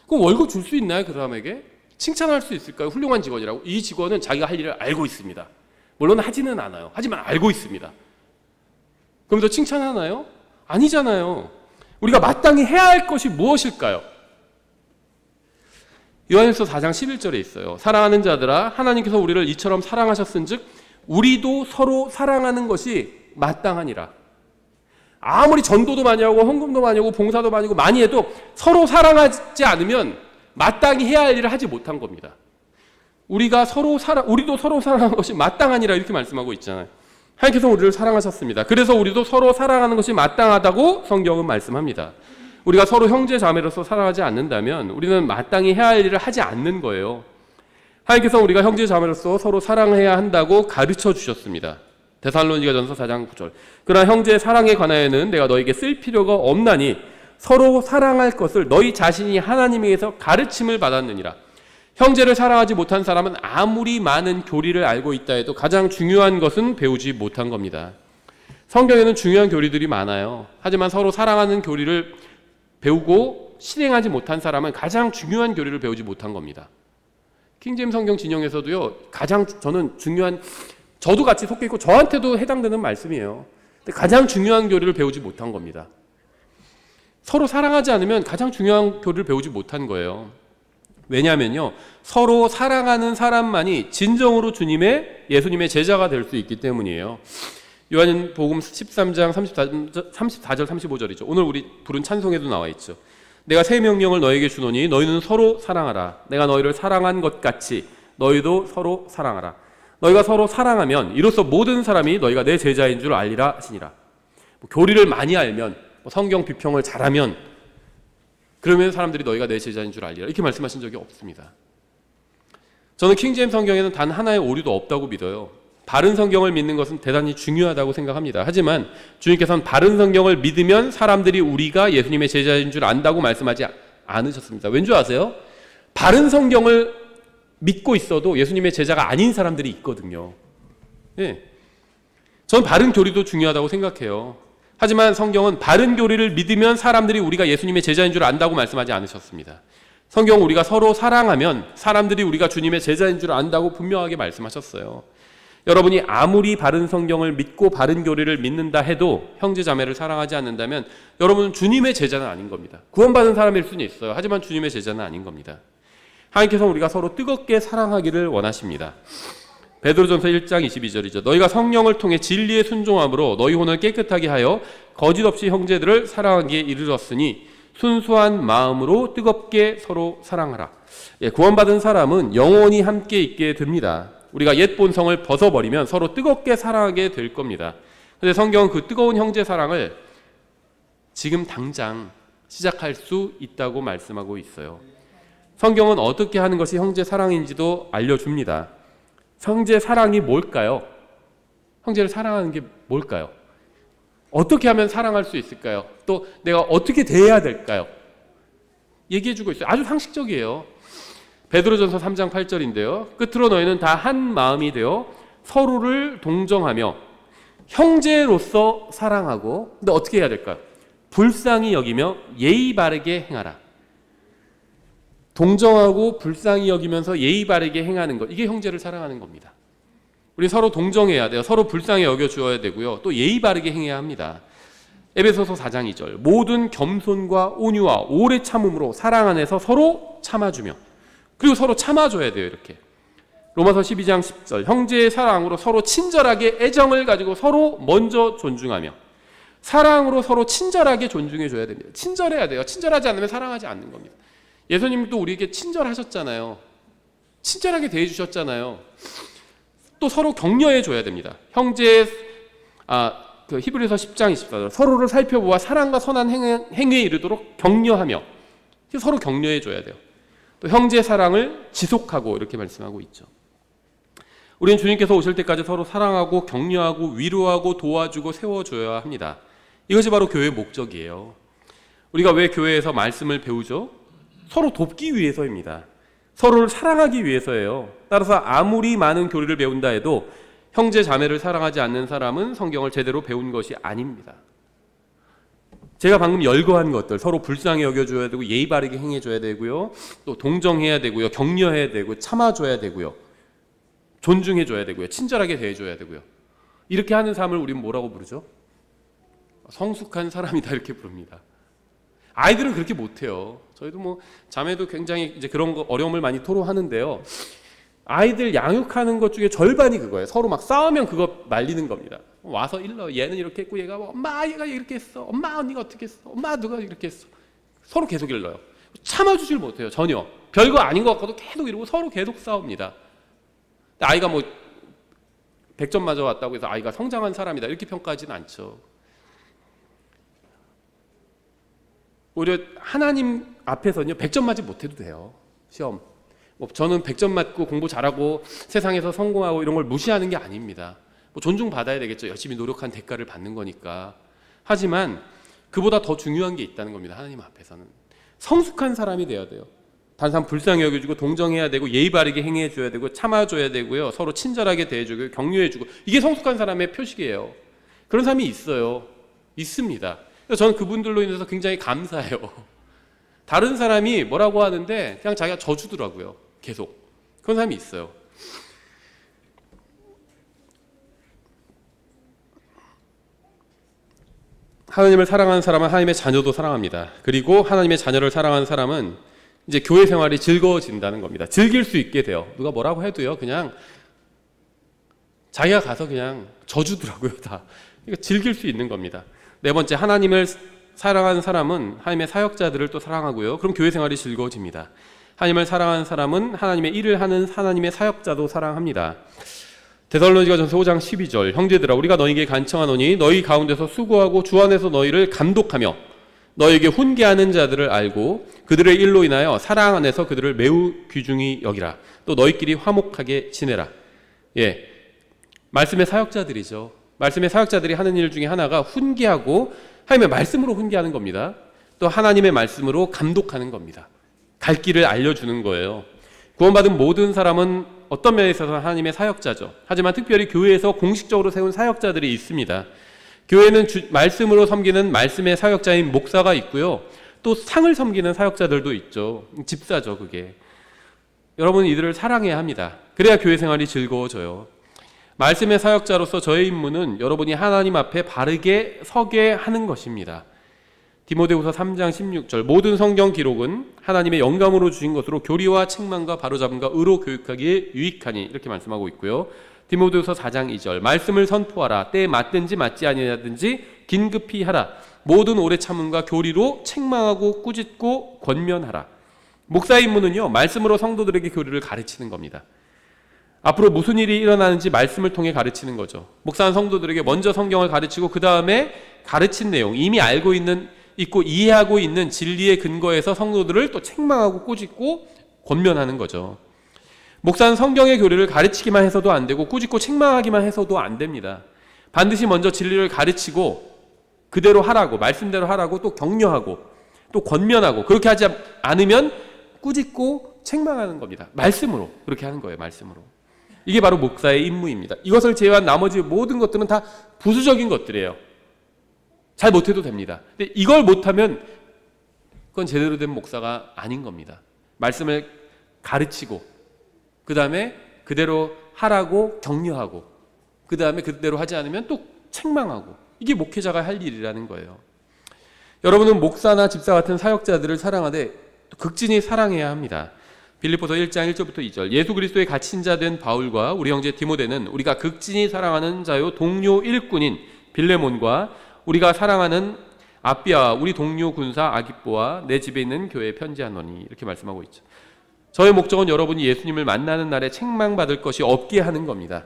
그럼 월급 줄 수 있나요? 그 사람에게? 칭찬할 수 있을까요? 훌륭한 직원이라고. 이 직원은 자기가 할 일을 알고 있습니다. 물론 하지는 않아요. 하지만 알고 있습니다. 그러면서 칭찬하나요? 아니잖아요. 우리가 마땅히 해야 할 것이 무엇일까요? 요한일서 4장 11절에 있어요. 사랑하는 자들아 하나님께서 우리를 이처럼 사랑하셨은즉 우리도 서로 사랑하는 것이 마땅하니라. 아무리 전도도 많이 하고 헌금도 많이 하고 봉사도 많이 하고 많이 해도 서로 사랑하지 않으면 마땅히 해야 할 일을 하지 못한 겁니다. 우리도 서로 사랑하는 것이 마땅하니라 이렇게 말씀하고 있잖아요. 하나님께서 우리를 사랑하셨습니다. 그래서 우리도 서로 사랑하는 것이 마땅하다고 성경은 말씀합니다. 우리가 서로 형제 자매로서 사랑하지 않는다면 우리는 마땅히 해야 할 일을 하지 않는 거예요. 하나님께서 우리가 형제 자매로서 서로 사랑해야 한다고 가르쳐 주셨습니다. 데살로니가전서 4장 9절. 그러나 형제의 사랑에 관하여는 내가 너에게 쓸 필요가 없나니 서로 사랑할 것을 너희 자신이 하나님에게서 가르침을 받았느니라. 형제를 사랑하지 못한 사람은 아무리 많은 교리를 알고 있다 해도 가장 중요한 것은 배우지 못한 겁니다. 성경에는 중요한 교리들이 많아요. 하지만 서로 사랑하는 교리를 배우고 실행하지 못한 사람은 가장 중요한 교리를 배우지 못한 겁니다. 킹제임 성경 진영에서도요, 가장 저는 중요한, 저도 같이 속해 있고 저한테도 해당되는 말씀이에요. 근데 가장 중요한 교리를 배우지 못한 겁니다. 서로 사랑하지 않으면 가장 중요한 교리를 배우지 못한 거예요. 왜냐하면요, 서로 사랑하는 사람만이 진정으로 예수님의 제자가 될 수 있기 때문이에요. 요한복음 13장 34절 35절이죠. 오늘 우리 부른 찬송에도 나와 있죠. 내가 새 명령을 너에게 주노니 너희는 서로 사랑하라. 내가 너희를 사랑한 것 같이 너희도 서로 사랑하라. 너희가 서로 사랑하면 이로써 모든 사람이 너희가 내 제자인 줄 알리라 하시니라. 교리를 많이 알면, 성경 비평을 잘하면, 그러면 사람들이 너희가 내 제자인 줄 알리라 이렇게 말씀하신 적이 없습니다. 저는 킹제임 성경에는 단 하나의 오류도 없다고 믿어요. 바른 성경을 믿는 것은 대단히 중요하다고 생각합니다. 하지만 주님께서는 바른 성경을 믿으면 사람들이 우리가 예수님의 제자인 줄 안다고 말씀하지 않으셨습니다. 왠지 아세요? 바른 성경을 믿고 있어도 예수님의 제자가 아닌 사람들이 있거든요. 예. 저는 바른 교리도 중요하다고 생각해요. 하지만 성경은 바른 교리를 믿으면 사람들이 우리가 예수님의 제자인 줄 안다고 말씀하지 않으셨습니다. 성경은 우리가 서로 사랑하면 사람들이 우리가 주님의 제자인 줄 안다고 분명하게 말씀하셨어요. 여러분이 아무리 바른 성경을 믿고 바른 교리를 믿는다 해도 형제 자매를 사랑하지 않는다면 여러분은 주님의 제자는 아닌 겁니다. 구원받은 사람일 수는 있어요. 하지만 주님의 제자는 아닌 겁니다. 하나님께서 우리가 서로 뜨겁게 사랑하기를 원하십니다. 베드로전서 1장 22절이죠. 너희가 성령을 통해 진리에 순종함으로 너희 혼을 깨끗하게 하여 거짓 없이 형제들을 사랑하기에 이르렀으니 순수한 마음으로 뜨겁게 서로 사랑하라. 구원받은 사람은 영원히 함께 있게 됩니다. 우리가 옛 본성을 벗어버리면 서로 뜨겁게 사랑하게 될 겁니다. 그런데 성경은 그 뜨거운 형제 사랑을 지금 당장 시작할 수 있다고 말씀하고 있어요. 성경은 어떻게 하는 것이 형제 사랑인지도 알려줍니다. 형제 사랑이 뭘까요? 형제를 사랑하는 게 뭘까요? 어떻게 하면 사랑할 수 있을까요? 또 내가 어떻게 대해야 될까요? 얘기해주고 있어요. 아주 상식적이에요. 베드로전서 3장 8절인데요. 끝으로 너희는 다 한 마음이 되어 서로를 동정하며 형제로서 사랑하고, 근데 어떻게 해야 될까요? 불쌍히 여기며 예의 바르게 행하라. 동정하고 불쌍히 여기면서 예의 바르게 행하는 것, 이게 형제를 사랑하는 겁니다. 우리 서로 동정해야 돼요. 서로 불쌍히 여겨주어야 되고요. 또 예의 바르게 행해야 합니다. 에베소서 4장 2절, 모든 겸손과 온유와 오래 참음으로 사랑 안에서 서로 참아주며, 그리고 서로 참아줘야 돼요. 이렇게 로마서 12장 10절, 형제의 사랑으로 서로 친절하게 애정을 가지고 서로 먼저 존중하며, 사랑으로 서로 친절하게 존중해줘야 됩니다. 친절해야 돼요. 친절하지 않으면 사랑하지 않는 겁니다. 예수님도 우리에게 친절하셨잖아요. 친절하게 대해주셨잖아요. 또 서로 격려해줘야 됩니다. 형제의 히브리서 10장 24절, 서로를 살펴보아 사랑과 선한 행위에 이르도록 격려하며, 서로 격려해줘야 돼요. 또 형제 사랑을 지속하고, 이렇게 말씀하고 있죠. 우리는 주님께서 오실 때까지 서로 사랑하고 격려하고 위로하고 도와주고 세워줘야 합니다. 이것이 바로 교회의 목적이에요. 우리가 왜 교회에서 말씀을 배우죠? 서로 돕기 위해서입니다. 서로를 사랑하기 위해서예요. 따라서 아무리 많은 교리를 배운다 해도 형제 자매를 사랑하지 않는 사람은 성경을 제대로 배운 것이 아닙니다. 제가 방금 열거한 것들, 서로 불쌍히 여겨줘야 되고 예의 바르게 행해줘야 되고요, 또 동정해야 되고요, 격려해야 되고 참아줘야 되고요, 존중해줘야 되고요, 친절하게 대해줘야 되고요, 이렇게 하는 삶을 우리는 뭐라고 부르죠? 성숙한 사람이다, 이렇게 부릅니다. 아이들은 그렇게 못해요. 저희도 뭐 자매도 굉장히 이제 그런 거 어려움을 많이 토로하는데요, 아이들 양육하는 것 중에 절반이 그거예요. 서로 막 싸우면 그거 말리는 겁니다. 와서 일러, 얘는 이렇게 했고 얘가 뭐, 엄마 얘가 이렇게 했어, 엄마 언니가 어떻게 했어, 엄마 누가 이렇게 했어, 서로 계속 일러요. 참아주질 못해요. 전혀. 별거 아닌 것 같아도 계속 이러고 서로 계속 싸웁니다. 아이가 뭐 100점 맞아왔다고 해서 아이가 성장한 사람이다, 이렇게 평가하지는 않죠. 오히려 하나님 앞에서는요, 100점 맞지 못해도 돼요. 시험. 뭐 저는 100점 맞고 공부 잘하고 세상에서 성공하고 이런 걸 무시하는 게 아닙니다. 뭐 존중받아야 되겠죠. 열심히 노력한 대가를 받는 거니까. 하지만 그보다 더 중요한 게 있다는 겁니다. 하나님 앞에서는. 성숙한 사람이 돼야 돼요. 다른 사람 불쌍히 여겨주고 동정해야 되고 예의 바르게 행해줘야 되고 참아줘야 되고요, 서로 친절하게 대해주고 격려해주고, 이게 성숙한 사람의 표식이에요. 그런 사람이 있어요. 있습니다. 그래서 저는 그분들로 인해서 굉장히 감사해요. 다른 사람이 뭐라고 하는데 그냥 자기가 져주더라고요. 계속. 그런 사람이 있어요. 하나님을 사랑하는 사람은 하나님의 자녀도 사랑합니다. 그리고 하나님의 자녀를 사랑하는 사람은 이제 교회 생활이 즐거워진다는 겁니다. 즐길 수 있게 돼요. 누가 뭐라고 해도요, 그냥 자기가 가서 그냥 져주더라고요, 다. 그러니까 즐길 수 있는 겁니다. 네 번째, 하나님을 사랑하는 사람은 하나님의 사역자들을 또 사랑하고요. 그럼 교회 생활이 즐거워집니다. 하나님을 사랑하는 사람은 하나님의 일을 하는 하나님의 사역자도 사랑합니다. 데살로니가전서 5장 12절, 형제들아 우리가 너희에게 간청하노니 너희 가운데서 수고하고 주 안에서 너희를 감독하며 너희에게 훈계하는 자들을 알고 그들의 일로 인하여 사랑 안에서 그들을 매우 귀중히 여기라. 또 너희끼리 화목하게 지내라. 예, 말씀의 사역자들이죠. 말씀의 사역자들이 하는 일 중에 하나가 훈계하고, 하나님의 말씀으로 훈계하는 겁니다. 또 하나님의 말씀으로 감독하는 겁니다. 갈 길을 알려주는 거예요. 구원받은 모든 사람은 어떤 면에 있어서 하나님의 사역자죠. 하지만 특별히 교회에서 공식적으로 세운 사역자들이 있습니다. 교회는 말씀으로 섬기는 말씀의 사역자인 목사가 있고요, 또 상을 섬기는 사역자들도 있죠. 집사죠, 그게. 여러분, 이들을 사랑해야 합니다. 그래야 교회 생활이 즐거워져요. 말씀의 사역자로서 저의 임무는 여러분이 하나님 앞에 바르게 서게 하는 것입니다. 디모데후서 3장 16절, 모든 성경 기록은 하나님의 영감으로 주신 것으로 교리와 책망과 바로잡음과 의로 교육하기에 유익하니, 이렇게 말씀하고 있고요. 디모데후서 4장 2절, 말씀을 선포하라. 때에 맞든지 맞지 아니하든지 긴급히 하라. 모든 오래 참음과 교리로 책망하고 꾸짖고 권면하라. 목사의 임무는요, 말씀으로 성도들에게 교리를 가르치는 겁니다. 앞으로 무슨 일이 일어나는지 말씀을 통해 가르치는 거죠. 목사는 성도들에게 먼저 성경을 가르치고 그 다음에 가르친 내용, 이미 알고 있고 이해하고 있는 진리의 근거에서 성도들을 또 책망하고 꾸짖고 권면하는 거죠. 목사는 성경의 교리를 가르치기만 해서도 안 되고 꾸짖고 책망하기만 해서도 안 됩니다. 반드시 먼저 진리를 가르치고 그대로 하라고, 말씀대로 하라고, 또 격려하고 또 권면하고, 그렇게 하지 않으면 꾸짖고 책망하는 겁니다. 말씀으로 그렇게 하는 거예요. 말씀으로. 이게 바로 목사의 임무입니다. 이것을 제외한 나머지 모든 것들은 다 부수적인 것들이에요. 잘 못해도 됩니다. 근데 이걸 못하면 그건 제대로 된 목사가 아닌 겁니다. 말씀을 가르치고 그 다음에 그대로 하라고 격려하고 그 다음에 그대로 하지 않으면 또 책망하고, 이게 목회자가 할 일이라는 거예요. 여러분은 목사나 집사 같은 사역자들을 사랑하되 극진히 사랑해야 합니다. 빌립보서 1장 1절부터 2절, 예수 그리스도의 갇힌 자 된 바울과 우리 형제 디모데는 우리가 극진히 사랑하는 자요 동료 일꾼인 빌레몬과 우리가 사랑하는 아비아와 우리 동료 군사 아기뽀와 내 집에 있는 교회에 편지하노니, 이렇게 말씀하고 있죠. 저의 목적은 여러분이 예수님을 만나는 날에 책망받을 것이 없게 하는 겁니다.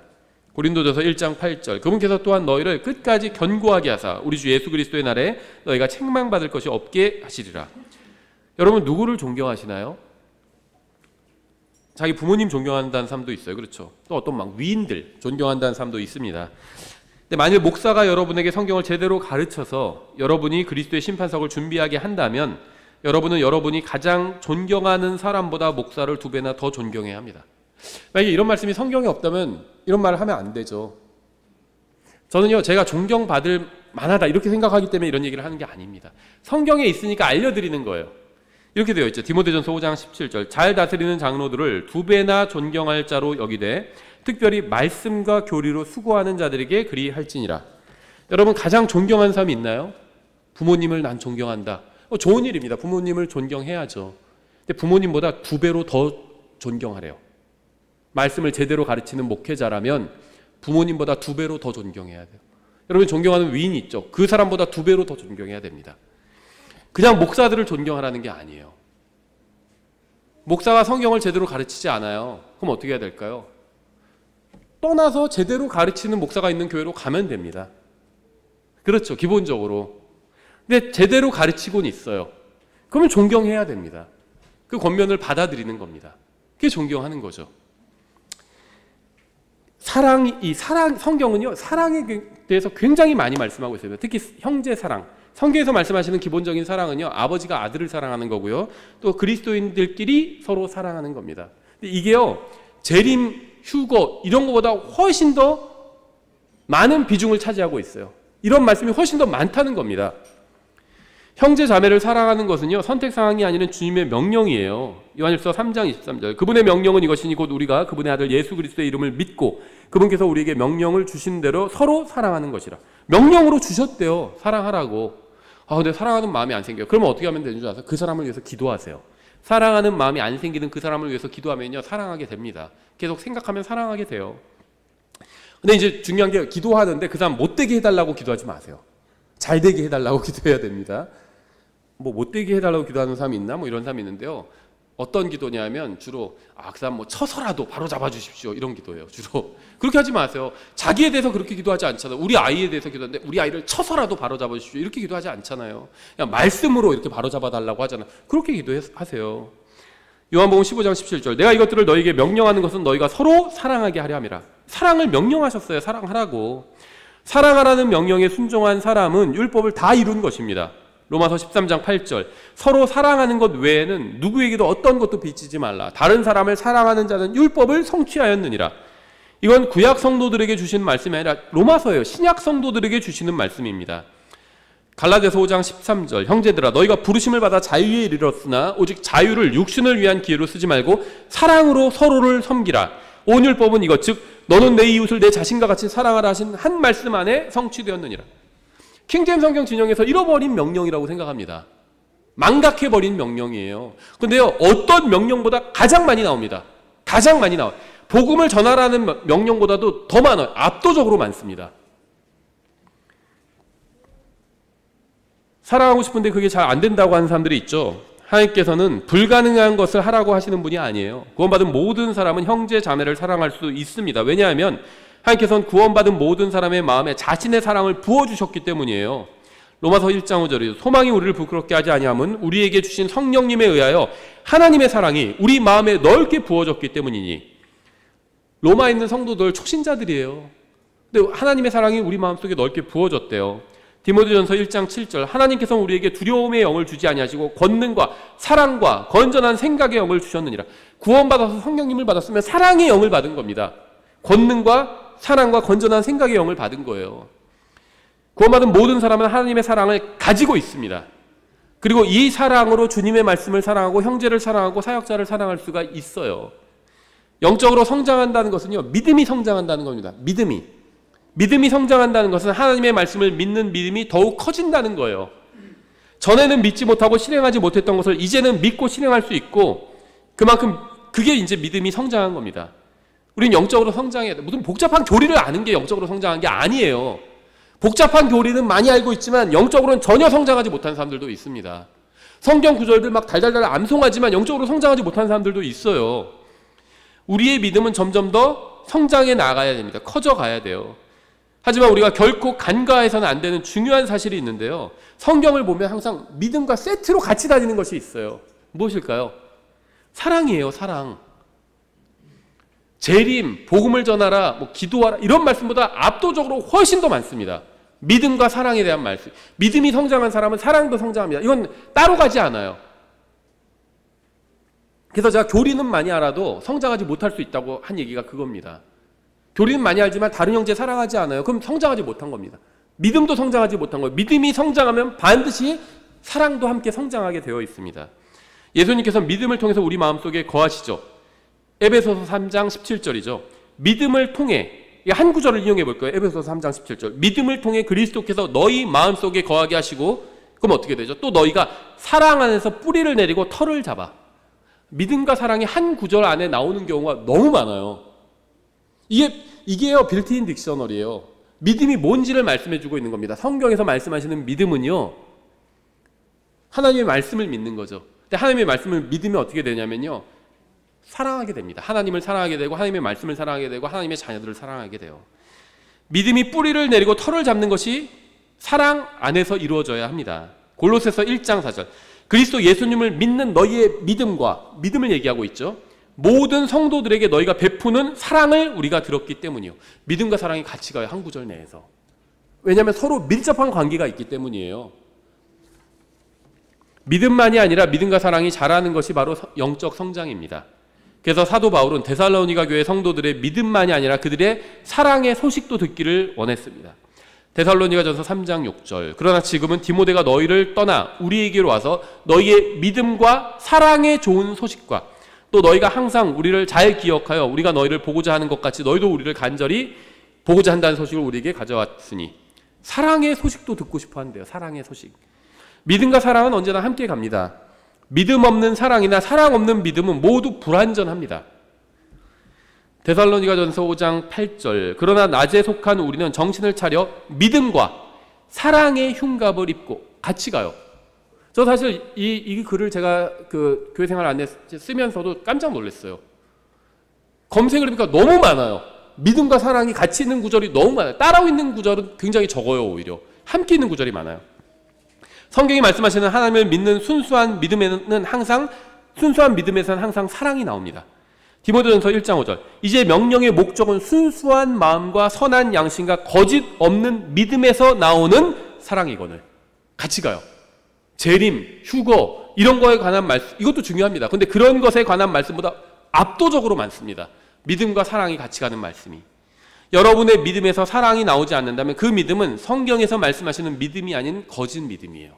고린도전서 1장 8절, 그분께서 또한 너희를 끝까지 견고하게 하사 우리 주 예수 그리스도의 날에 너희가 책망받을 것이 없게 하시리라. 여러분 누구를 존경하시나요? 자기 부모님 존경한다는 사람도 있어요. 그렇죠. 또 어떤 막 위인들 존경한다는 사람도 있습니다. 근데 만일 목사가 여러분에게 성경을 제대로 가르쳐서 여러분이 그리스도의 심판석을 준비하게 한다면 여러분은 여러분이 가장 존경하는 사람보다 목사를 2배나 더 존경해야 합니다. 만약에 이런 말씀이 성경에 없다면 이런 말을 하면 안 되죠. 저는요, 제가 존경받을 만하다 이렇게 생각하기 때문에 이런 얘기를 하는 게 아닙니다. 성경에 있으니까 알려드리는 거예요. 이렇게 되어 있죠. 디모데전서 5장 17절, 잘 다스리는 장로들을 2배나 존경할 자로 여기되 특별히 말씀과 교리로 수고하는 자들에게 그리 할지니라. 여러분 가장 존경하는 사람이 있나요? 부모님을 난 존경한다. 좋은 일입니다. 부모님을 존경해야죠. 근데 부모님보다 2배로 더 존경하래요. 말씀을 제대로 가르치는 목회자라면 부모님보다 2배로 더 존경해야 돼요. 여러분 존경하는 위인이 있죠. 그 사람보다 2배로 더 존경해야 됩니다. 그냥 목사들을 존경하라는 게 아니에요. 목사가 성경을 제대로 가르치지 않아요. 그럼 어떻게 해야 될까요? 떠나서 제대로 가르치는 목사가 있는 교회로 가면 됩니다. 그렇죠. 기본적으로. 근데 제대로 가르치고는 있어요. 그러면 존경해야 됩니다. 그 권면을 받아들이는 겁니다. 그게 존경하는 거죠. 성경은요, 사랑에 대해서 굉장히 많이 말씀하고 있어요. 특히 형제 사랑. 성경에서 말씀하시는 기본적인 사랑은요, 아버지가 아들을 사랑하는 거고요, 또 그리스도인들끼리 서로 사랑하는 겁니다. 근데 이게요, 재림, 휴거 이런 것보다 훨씬 더 많은 비중을 차지하고 있어요. 이런 말씀이 훨씬 더 많다는 겁니다. 형제 자매를 사랑하는 것은요, 선택사항이 아니라 주님의 명령이에요. 요한일서 3장 23절, 그분의 명령은 이것이니 곧 우리가 그분의 아들 예수 그리스도의 이름을 믿고 그분께서 우리에게 명령을 주신 대로 서로 사랑하는 것이라. 명령으로 주셨대요. 사랑하라고. 근데 사랑하는 마음이 안 생겨요. 그러면 어떻게 하면 되는 줄 아세요? 그 사람을 위해서 기도하세요. 사랑하는 마음이 안 생기는 그 사람을 위해서 기도하면요, 사랑하게 됩니다. 계속 생각하면 사랑하게 돼요. 근데 이제 중요한 게, 기도하는데 그 사람 못되게 해달라고 기도하지 마세요. 잘 되게 해달라고 기도해야 됩니다. 뭐 못되게 해달라고 기도하는 사람이 있나? 뭐 이런 사람이 있는데요. 어떤 기도냐면 주로 그 사람 뭐 쳐서라도 바로 잡아주십시오, 이런 기도예요. 주로 그렇게 하지 마세요. 자기에 대해서 그렇게 기도하지 않잖아요. 우리 아이에 대해서 기도하는데 우리 아이를 쳐서라도 바로 잡아주십시오, 이렇게 기도하지 않잖아요. 그냥 말씀으로 이렇게 바로 잡아달라고 하잖아요. 그렇게 기도하세요. 요한복음 15장 17절, 내가 이것들을 너희에게 명령하는 것은 너희가 서로 사랑하게 하려 함이라. 사랑을 명령하셨어요. 사랑하라고. 사랑하라는 명령에 순종한 사람은 율법을 다 이룬 것입니다. 로마서 13장 8절, 서로 사랑하는 것 외에는 누구에게도 어떤 것도 빚지지 말라. 다른 사람을 사랑하는 자는 율법을 성취하였느니라. 이건 구약 성도들에게 주신 말씀이 아니라 로마서예요. 신약 성도들에게 주시는 말씀입니다. 갈라디아서 5장 13절, 형제들아 너희가 부르심을 받아 자유에 이르렀으나 오직 자유를 육신을 위한 기회로 쓰지 말고 사랑으로 서로를 섬기라. 온 율법은 이것, 즉 너는 내 이웃을 내 자신과 같이 사랑하라 하신 한 말씀 안에 성취되었느니라. 킹제임스 성경 진영에서 잃어버린 명령이라고 생각합니다. 망각해버린 명령이에요. 근데요, 어떤 명령보다 가장 많이 나옵니다. 가장 많이 나와요. 복음을 전하라는 명령보다도 더 많아요. 압도적으로 많습니다. 사랑하고 싶은데 그게 잘 안 된다고 하는 사람들이 있죠. 하나님께서는 불가능한 것을 하라고 하시는 분이 아니에요. 구원받은 모든 사람은 형제 자매를 사랑할 수 있습니다. 왜냐하면 하나님께서는 구원받은 모든 사람의 마음에 자신의 사랑을 부어주셨기 때문이에요. 로마서 1장 5절이죠. 소망이 우리를 부끄럽게 하지 아니함은 우리에게 주신 성령님에 의하여 하나님의 사랑이 우리 마음에 넓게 부어졌기 때문이니. 로마에 있는 성도들 초신자들이에요. 근데 하나님의 사랑이 우리 마음속에 넓게 부어졌대요. 디모데전서 1장 7절, 하나님께서는 우리에게 두려움의 영을 주지 아니하시고 권능과 사랑과 건전한 생각의 영을 주셨느니라. 구원받아서 성령님을 받았으면 사랑의 영을 받은 겁니다. 권능과 사랑과 건전한 생각의 영을 받은 거예요. 구원받은 모든 사람은 하나님의 사랑을 가지고 있습니다. 그리고 이 사랑으로 주님의 말씀을 사랑하고 형제를 사랑하고 사역자를 사랑할 수가 있어요. 영적으로 성장한다는 것은요, 믿음이 성장한다는 겁니다. 믿음이 성장한다는 것은 하나님의 말씀을 믿는 믿음이 더욱 커진다는 거예요. 전에는 믿지 못하고 실행하지 못했던 것을 이제는 믿고 실행할 수 있고, 그만큼 그게 이제 믿음이 성장한 겁니다. 우린 영적으로 성장해야 돼. 무슨 복잡한 교리를 아는 게 영적으로 성장한 게 아니에요. 복잡한 교리는 많이 알고 있지만 영적으로는 전혀 성장하지 못한 사람들도 있습니다. 성경 구절들 막 달달달 암송하지만 영적으로 성장하지 못한 사람들도 있어요. 우리의 믿음은 점점 더 성장해 나가야 됩니다. 커져가야 돼요. 하지만 우리가 결코 간과해서는 안 되는 중요한 사실이 있는데요. 성경을 보면 항상 믿음과 세트로 같이 다니는 것이 있어요. 무엇일까요? 사랑이에요. 사랑. 재림, 복음을 전하라, 기도하라 이런 말씀보다 압도적으로 훨씬 더 많습니다. 믿음과 사랑에 대한 말씀. 믿음이 성장한 사람은 사랑도 성장합니다. 이건 따로 가지 않아요. 그래서 제가 교리는 많이 알아도 성장하지 못할 수 있다고 한 얘기가 그겁니다. 교리는 많이 알지만 다른 형제 사랑하지 않아요. 그럼 성장하지 못한 겁니다. 믿음도 성장하지 못한 거예요. 믿음이 성장하면 반드시 사랑도 함께 성장하게 되어 있습니다. 예수님께서 믿음을 통해서 우리 마음속에 거하시죠. 에베소서 3장 17절이죠. 믿음을 통해, 한 구절을 이용해 볼 거예요. 에베소서 3장 17절. 믿음을 통해 그리스도께서 너희 마음속에 거하게 하시고, 그럼 어떻게 되죠? 또 너희가 사랑 안에서 뿌리를 내리고 털을 잡아. 믿음과 사랑이 한 구절 안에 나오는 경우가 너무 많아요. 이게요, 빌트인 딕셔너리예요. 믿음이 뭔지를 말씀해 주고 있는 겁니다. 성경에서 말씀하시는 믿음은요, 하나님의 말씀을 믿는 거죠. 근데 하나님의 말씀을 믿으면 어떻게 되냐면요, 사랑하게 됩니다. 하나님을 사랑하게 되고 하나님의 말씀을 사랑하게 되고 하나님의 자녀들을 사랑하게 돼요. 믿음이 뿌리를 내리고 털을 잡는 것이 사랑 안에서 이루어져야 합니다. 골로새서 1장 4절. 그리스도 예수님을 믿는 너희의 믿음을 얘기하고 있죠. 모든 성도들에게 너희가 베푸는 사랑을 우리가 들었기 때문이요. 믿음과 사랑이 같이 가요. 한 구절 내에서. 왜냐하면 서로 밀접한 관계가 있기 때문이에요. 믿음만이 아니라 믿음과 사랑이 자라는 것이 바로 영적 성장입니다. 그래서 사도 바울은 데살로니가 교회 성도들의 믿음만이 아니라 그들의 사랑의 소식도 듣기를 원했습니다. 데살로니가전서 3장 6절. 그러나 지금은 디모데가 너희를 떠나 우리에게로 와서 너희의 믿음과 사랑의 좋은 소식과 또 너희가 항상 우리를 잘 기억하여 우리가 너희를 보고자 하는 것 같이 너희도 우리를 간절히 보고자 한다는 소식을 우리에게 가져왔으니, 사랑의 소식도 듣고 싶어 한대요. 사랑의 소식. 믿음과 사랑은 언제나 함께 갑니다. 믿음 없는 사랑이나 사랑 없는 믿음은 모두 불완전합니다. 데살로니가전서 5장 8절. 그러나 낮에 속한 우리는 정신을 차려 믿음과 사랑의 흉갑을 입고 같이 가요. 저 사실 이 글을 제가 그 교회 생활 안에 쓰면서도 깜짝 놀랐어요. 검색을 해보니까 너무 많아요. 믿음과 사랑이 같이 있는 구절이 너무 많아요. 따로 있는 구절은 굉장히 적어요. 오히려 함께 있는 구절이 많아요. 성경이 말씀하시는 하나님을 믿는 순수한 믿음에서는 항상 사랑이 나옵니다. 디모데전서 1장 5절. 이제 명령의 목적은 순수한 마음과 선한 양심과 거짓 없는 믿음에서 나오는 사랑이거늘. 같이 가요. 재림, 휴거 이런 거에 관한 말씀, 이것도 중요합니다. 근데 그런 것에 관한 말씀보다 압도적으로 많습니다. 믿음과 사랑이 같이 가는 말씀이. 여러분의 믿음에서 사랑이 나오지 않는다면 그 믿음은 성경에서 말씀하시는 믿음이 아닌 거짓 믿음이에요.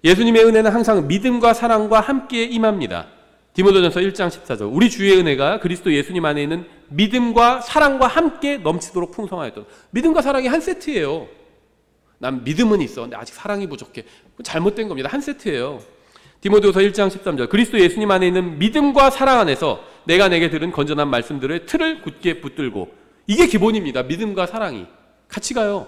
예수님의 은혜는 항상 믿음과 사랑과 함께 임합니다. 디모데전서 1장 14절. 우리 주의 은혜가 그리스도 예수님 안에 있는 믿음과 사랑과 함께 넘치도록 풍성하였던. 믿음과 사랑이 한 세트예요. 난 믿음은 있어. 근데 아직 사랑이 부족해. 잘못된 겁니다. 한 세트예요. 디모데후서 1장 13절. 그리스도 예수님 안에 있는 믿음과 사랑 안에서 내가 내게 들은 건전한 말씀들의 틀을 굳게 붙들고. 이게 기본입니다. 믿음과 사랑이 같이 가요.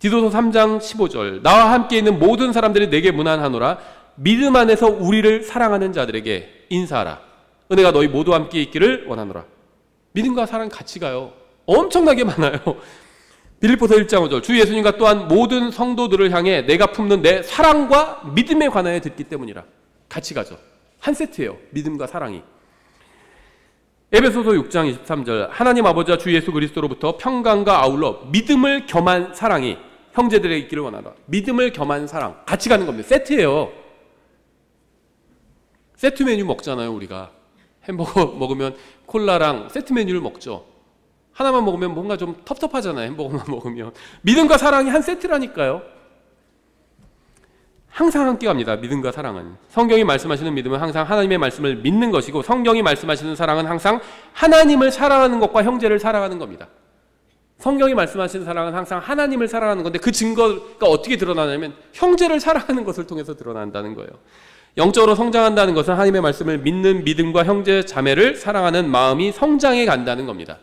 디도서 3장 15절. 나와 함께 있는 모든 사람들이 내게 문안하노라. 믿음 안에서 우리를 사랑하는 자들에게 인사하라. 은혜가 너희 모두와 함께 있기를 원하노라. 믿음과 사랑 같이 가요. 엄청나게 많아요. 빌립보서 1장 5절. 주 예수님과 또한 모든 성도들을 향해 내가 품는 내 사랑과 믿음에 관하여 듣기 때문이라. 같이 가죠. 한 세트예요. 믿음과 사랑이. 에베소서 6장 23절. 하나님 아버지와 주 예수 그리스도로부터 평강과 아울러 믿음을 겸한 사랑이 형제들에게 있기를 원하노라. 믿음을 겸한 사랑. 같이 가는 겁니다. 세트예요. 세트 메뉴 먹잖아요, 우리가. 햄버거 먹으면 콜라랑 세트 메뉴를 먹죠. 하나만 먹으면 뭔가 좀 텁텁하잖아요. 햄버거만 먹으면. 믿음과 사랑이 한 세트라니까요. 항상 함께 갑니다. 믿음과 사랑은. 성경이 말씀하시는 믿음은 항상 하나님의 말씀을 믿는 것이고, 성경이 말씀하시는 사랑은 항상 하나님을 사랑하는 것과 형제를 사랑하는 겁니다. 성경이 말씀하시는 사랑은 항상 하나님을 사랑하는 건데, 그 증거가 어떻게 드러나냐면 형제를 사랑하는 것을 통해서 드러난다는 거예요. 영적으로 성장한다는 것은 하나님의 말씀을 믿는 믿음과 형제 자매를 사랑하는 마음이 성장해 간다는 겁니다.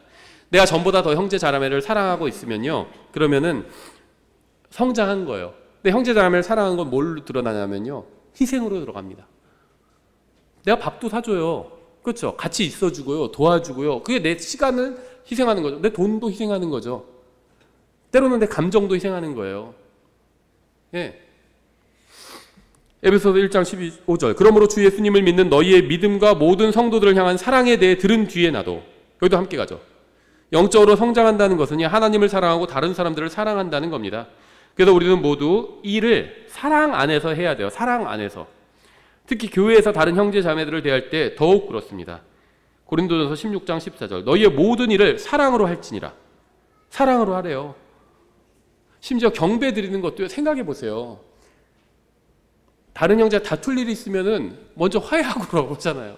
내가 전보다 더 형제 자매를 사랑하고 있으면요, 그러면은 성장한 거예요. 근데 형제 자매를 사랑하는 건 뭘로 드러나냐면요, 희생으로 들어갑니다. 내가 밥도 사줘요. 그렇죠? 같이 있어주고요, 도와주고요. 그게 내 시간을 희생하는 거죠. 내 돈도 희생하는 거죠. 때로는 내 감정도 희생하는 거예요. 예. 에베소서 1장 15절. 그러므로 주 예수님을 믿는 너희의 믿음과 모든 성도들을 향한 사랑에 대해 들은 뒤에 나도. 여기도 함께 가죠. 영적으로 성장한다는 것은 하나님을 사랑하고 다른 사람들을 사랑한다는 겁니다. 그래서 우리는 모두 이 일을 사랑 안에서 해야 돼요. 사랑 안에서. 특히 교회에서 다른 형제 자매들을 대할 때 더욱 그렇습니다. 고린도전서 16장 14절. 너희의 모든 일을 사랑으로 할지니라. 사랑으로 하래요. 심지어 경배 드리는 것도 생각해 보세요. 다른 형제가 다툴 일이 있으면은 먼저 화해하고 그러잖아요.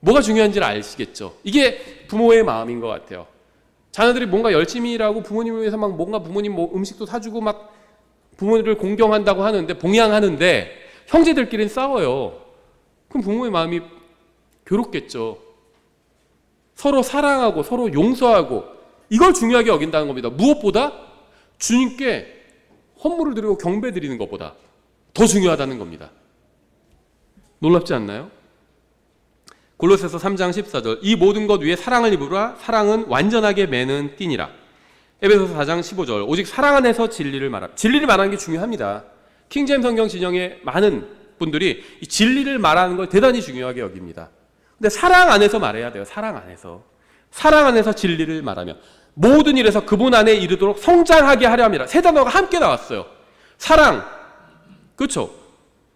뭐가 중요한지를 아시겠죠. 이게 부모의 마음인 것 같아요. 자녀들이 뭔가 열심히 일하고 부모님을 위해서 막 뭔가 부모님 뭐 음식도 사주고 막 부모님을 공경한다고 하는데, 봉양하는데 형제들끼리는 싸워요. 그럼 부모의 마음이 괴롭겠죠. 서로 사랑하고 서로 용서하고 이걸 중요하게 여긴다는 겁니다. 무엇보다 주님께 헌물을 드리고 경배 드리는 것보다 더 중요하다는 겁니다. 놀랍지 않나요? 골로새서 3장 14절. 이 모든 것 위에 사랑을 입으라. 사랑은 완전하게 매는 띠니라. 에베소서 4장 15절. 오직 사랑 안에서 진리를 말하라. 진리를 말하는 게 중요합니다. 킹제임 성경 진영의 많은 분들이 이 진리를 말하는 걸 대단히 중요하게 여깁니다. 근데 사랑 안에서 말해야 돼요. 사랑 안에서. 사랑 안에서 진리를 말하며 모든 일에서 그분 안에 이르도록 성장하게 하려 합니다. 세 단어가 함께 나왔어요. 사랑. 그렇죠?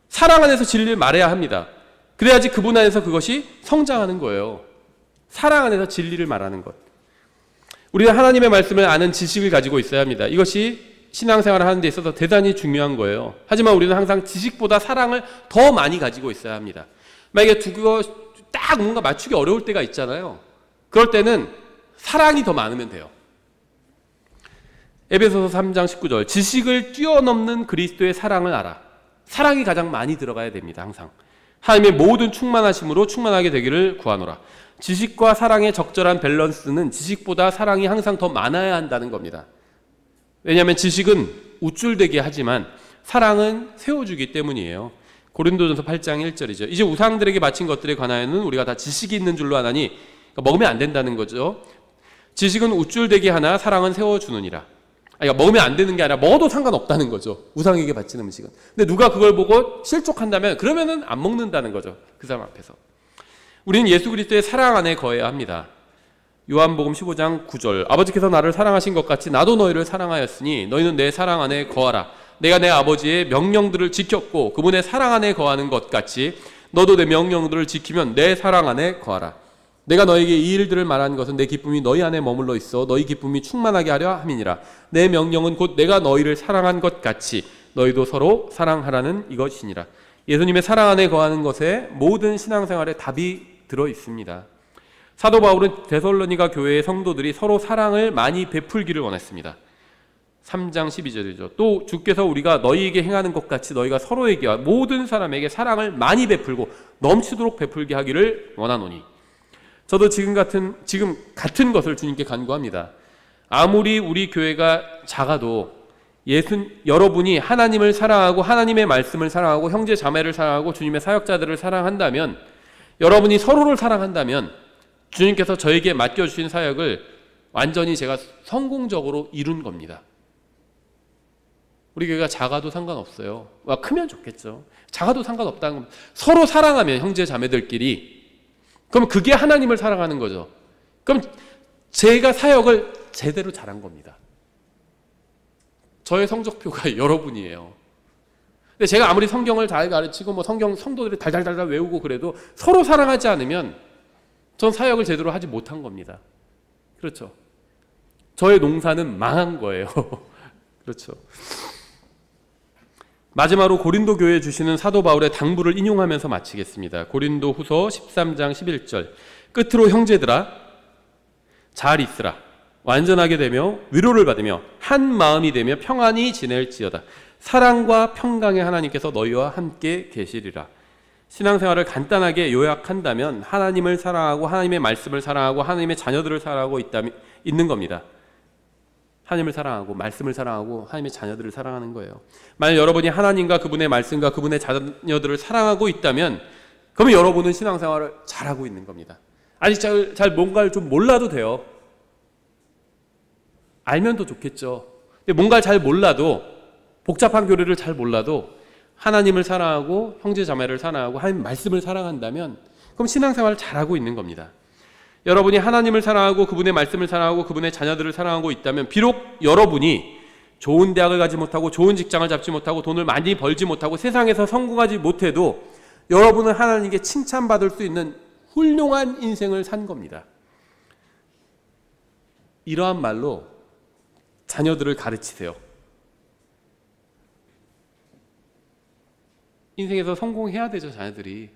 사랑 안에서 진리를 말해야 합니다. 그래야지 그분 안에서 그것이 성장하는 거예요. 사랑 안에서 진리를 말하는 것. 우리는 하나님의 말씀을 아는 지식을 가지고 있어야 합니다. 이것이 신앙생활을 하는 데 있어서 대단히 중요한 거예요. 하지만 우리는 항상 지식보다 사랑을 더 많이 가지고 있어야 합니다. 만약에 그거 딱 뭔가 맞추기 어려울 때가 있잖아요. 그럴 때는 사랑이 더 많으면 돼요. 에베소서 3장 19절. 지식을 뛰어넘는 그리스도의 사랑을 알아. 사랑이 가장 많이 들어가야 됩니다. 항상. 하나님의 모든 충만하심으로 충만하게 되기를 구하노라. 지식과 사랑의 적절한 밸런스는 지식보다 사랑이 항상 더 많아야 한다는 겁니다. 왜냐하면 지식은 우쭐대게 하지만 사랑은 세워주기 때문이에요. 고린도전서 8장 1절이죠. 이제 우상들에게 바친 것들에 관하여는 우리가 다 지식이 있는 줄로 아나니, 그러니까 먹으면 안 된다는 거죠. 지식은 우쭐대게 하나 사랑은 세워주느니라. 그러니까 먹으면 안 되는 게 아니라 먹어도 상관없다는 거죠. 우상에게 바치는 음식은. 근데 누가 그걸 보고 실족한다면 그러면은 안 먹는다는 거죠. 그 사람 앞에서. 우리는 예수 그리스도의 사랑 안에 거해야 합니다. 요한복음 15장 9절. 아버지께서 나를 사랑하신 것 같이 나도 너희를 사랑하였으니 너희는 내 사랑 안에 거하라. 내가 내 아버지의 명령들을 지켰고 그분의 사랑 안에 거하는 것 같이 너도 내 명령들을 지키면 내 사랑 안에 거하라. 내가 너에게 이 일들을 말하는 것은 내 기쁨이 너희 안에 머물러 있어 너희 기쁨이 충만하게 하려 함이니라. 내 명령은 곧 내가 너희를 사랑한 것 같이 너희도 서로 사랑하라는 이것이니라. 예수님의 사랑 안에 거하는 것에 모든 신앙생활에 답이 들어 있습니다. 사도 바울은 데살로니가 교회의 성도들이 서로 사랑을 많이 베풀기를 원했습니다. 3장 12절이죠. 또 주께서 우리가 너희에게 행하는 것 같이 너희가 서로에게와 모든 사람에게 사랑을 많이 베풀고 넘치도록 베풀게 하기를 원하노니. 저도 지금 같은 것을 주님께 간구합니다. 아무리 우리 교회가 작아도 여러분이 하나님을 사랑하고 하나님의 말씀을 사랑하고 형제 자매를 사랑하고 주님의 사역자들을 사랑한다면, 여러분이 서로를 사랑한다면 주님께서 저에게 맡겨주신 사역을 완전히 제가 성공적으로 이룬 겁니다. 우리 교회가 작아도 상관없어요. 크면 좋겠죠. 작아도 상관없다는 겁니다. 서로 사랑하면 형제 자매들끼리, 그럼 그게 하나님을 사랑하는 거죠. 그럼 제가 사역을 제대로 잘한 겁니다. 저의 성적표가 여러분이에요. 근데 제가 아무리 성경을 잘 가르치고 성경 성도들이 달달달 외우고 그래도 서로 사랑하지 않으면 전 사역을 제대로 하지 못한 겁니다. 그렇죠. 저의 농사는 망한 거예요. 그렇죠. 마지막으로 고린도 교회에 주시는 사도 바울의 당부를 인용하면서 마치겠습니다. 고린도 후서 13장 11절. 끝으로 형제들아 잘 있으라. 완전하게 되며 위로를 받으며 한 마음이 되며 평안히 지낼지어다. 사랑과 평강의 하나님께서 너희와 함께 계시리라. 신앙생활을 간단하게 요약한다면 하나님을 사랑하고 하나님의 말씀을 사랑하고 하나님의 자녀들을 사랑하고 있는 겁니다. 하나님을 사랑하고 말씀을 사랑하고 하나님의 자녀들을 사랑하는 거예요. 만약 여러분이 하나님과 그분의 말씀과 그분의 자녀들을 사랑하고 있다면 그러면 여러분은 신앙생활을 잘하고 있는 겁니다. 아직 잘 뭔가를 좀 몰라도 돼요. 알면 더 좋겠죠. 근데 뭔가를 잘 몰라도, 복잡한 교리를 잘 몰라도 하나님을 사랑하고 형제 자매를 사랑하고 하나님 말씀을 사랑한다면 그럼 신앙생활을 잘하고 있는 겁니다. 여러분이 하나님을 사랑하고 그분의 말씀을 사랑하고 그분의 자녀들을 사랑하고 있다면 비록 여러분이 좋은 대학을 가지 못하고 좋은 직장을 잡지 못하고 돈을 많이 벌지 못하고 세상에서 성공하지 못해도 여러분은 하나님께 칭찬받을 수 있는 훌륭한 인생을 산 겁니다. 이러한 말로 자녀들을 가르치세요. 인생에서 성공해야 되죠, 자녀들이.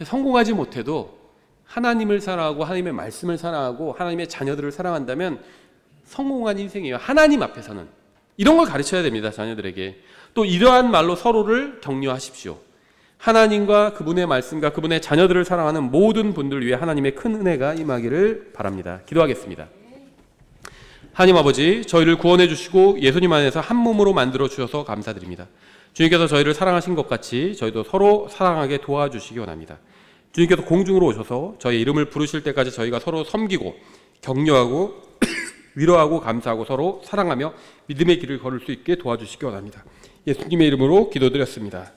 성공하지 못해도 하나님을 사랑하고 하나님의 말씀을 사랑하고 하나님의 자녀들을 사랑한다면 성공한 인생이에요. 하나님 앞에서는. 이런 걸 가르쳐야 됩니다, 자녀들에게. 또 이러한 말로 서로를 격려하십시오. 하나님과 그분의 말씀과 그분의 자녀들을 사랑하는 모든 분들 위해 하나님의 큰 은혜가 임하기를 바랍니다. 기도하겠습니다. 하나님 아버지, 저희를 구원해 주시고 예수님 안에서 한 몸으로 만들어 주셔서 감사드립니다. 주님께서 저희를 사랑하신 것 같이 저희도 서로 사랑하게 도와주시기 원합니다. 주님께서 공중으로 오셔서 저희 이름을 부르실 때까지 저희가 서로 섬기고 격려하고 위로하고 감사하고 서로 사랑하며 믿음의 길을 걸을 수 있게 도와주시기 원합니다. 예수님의 이름으로 기도드렸습니다.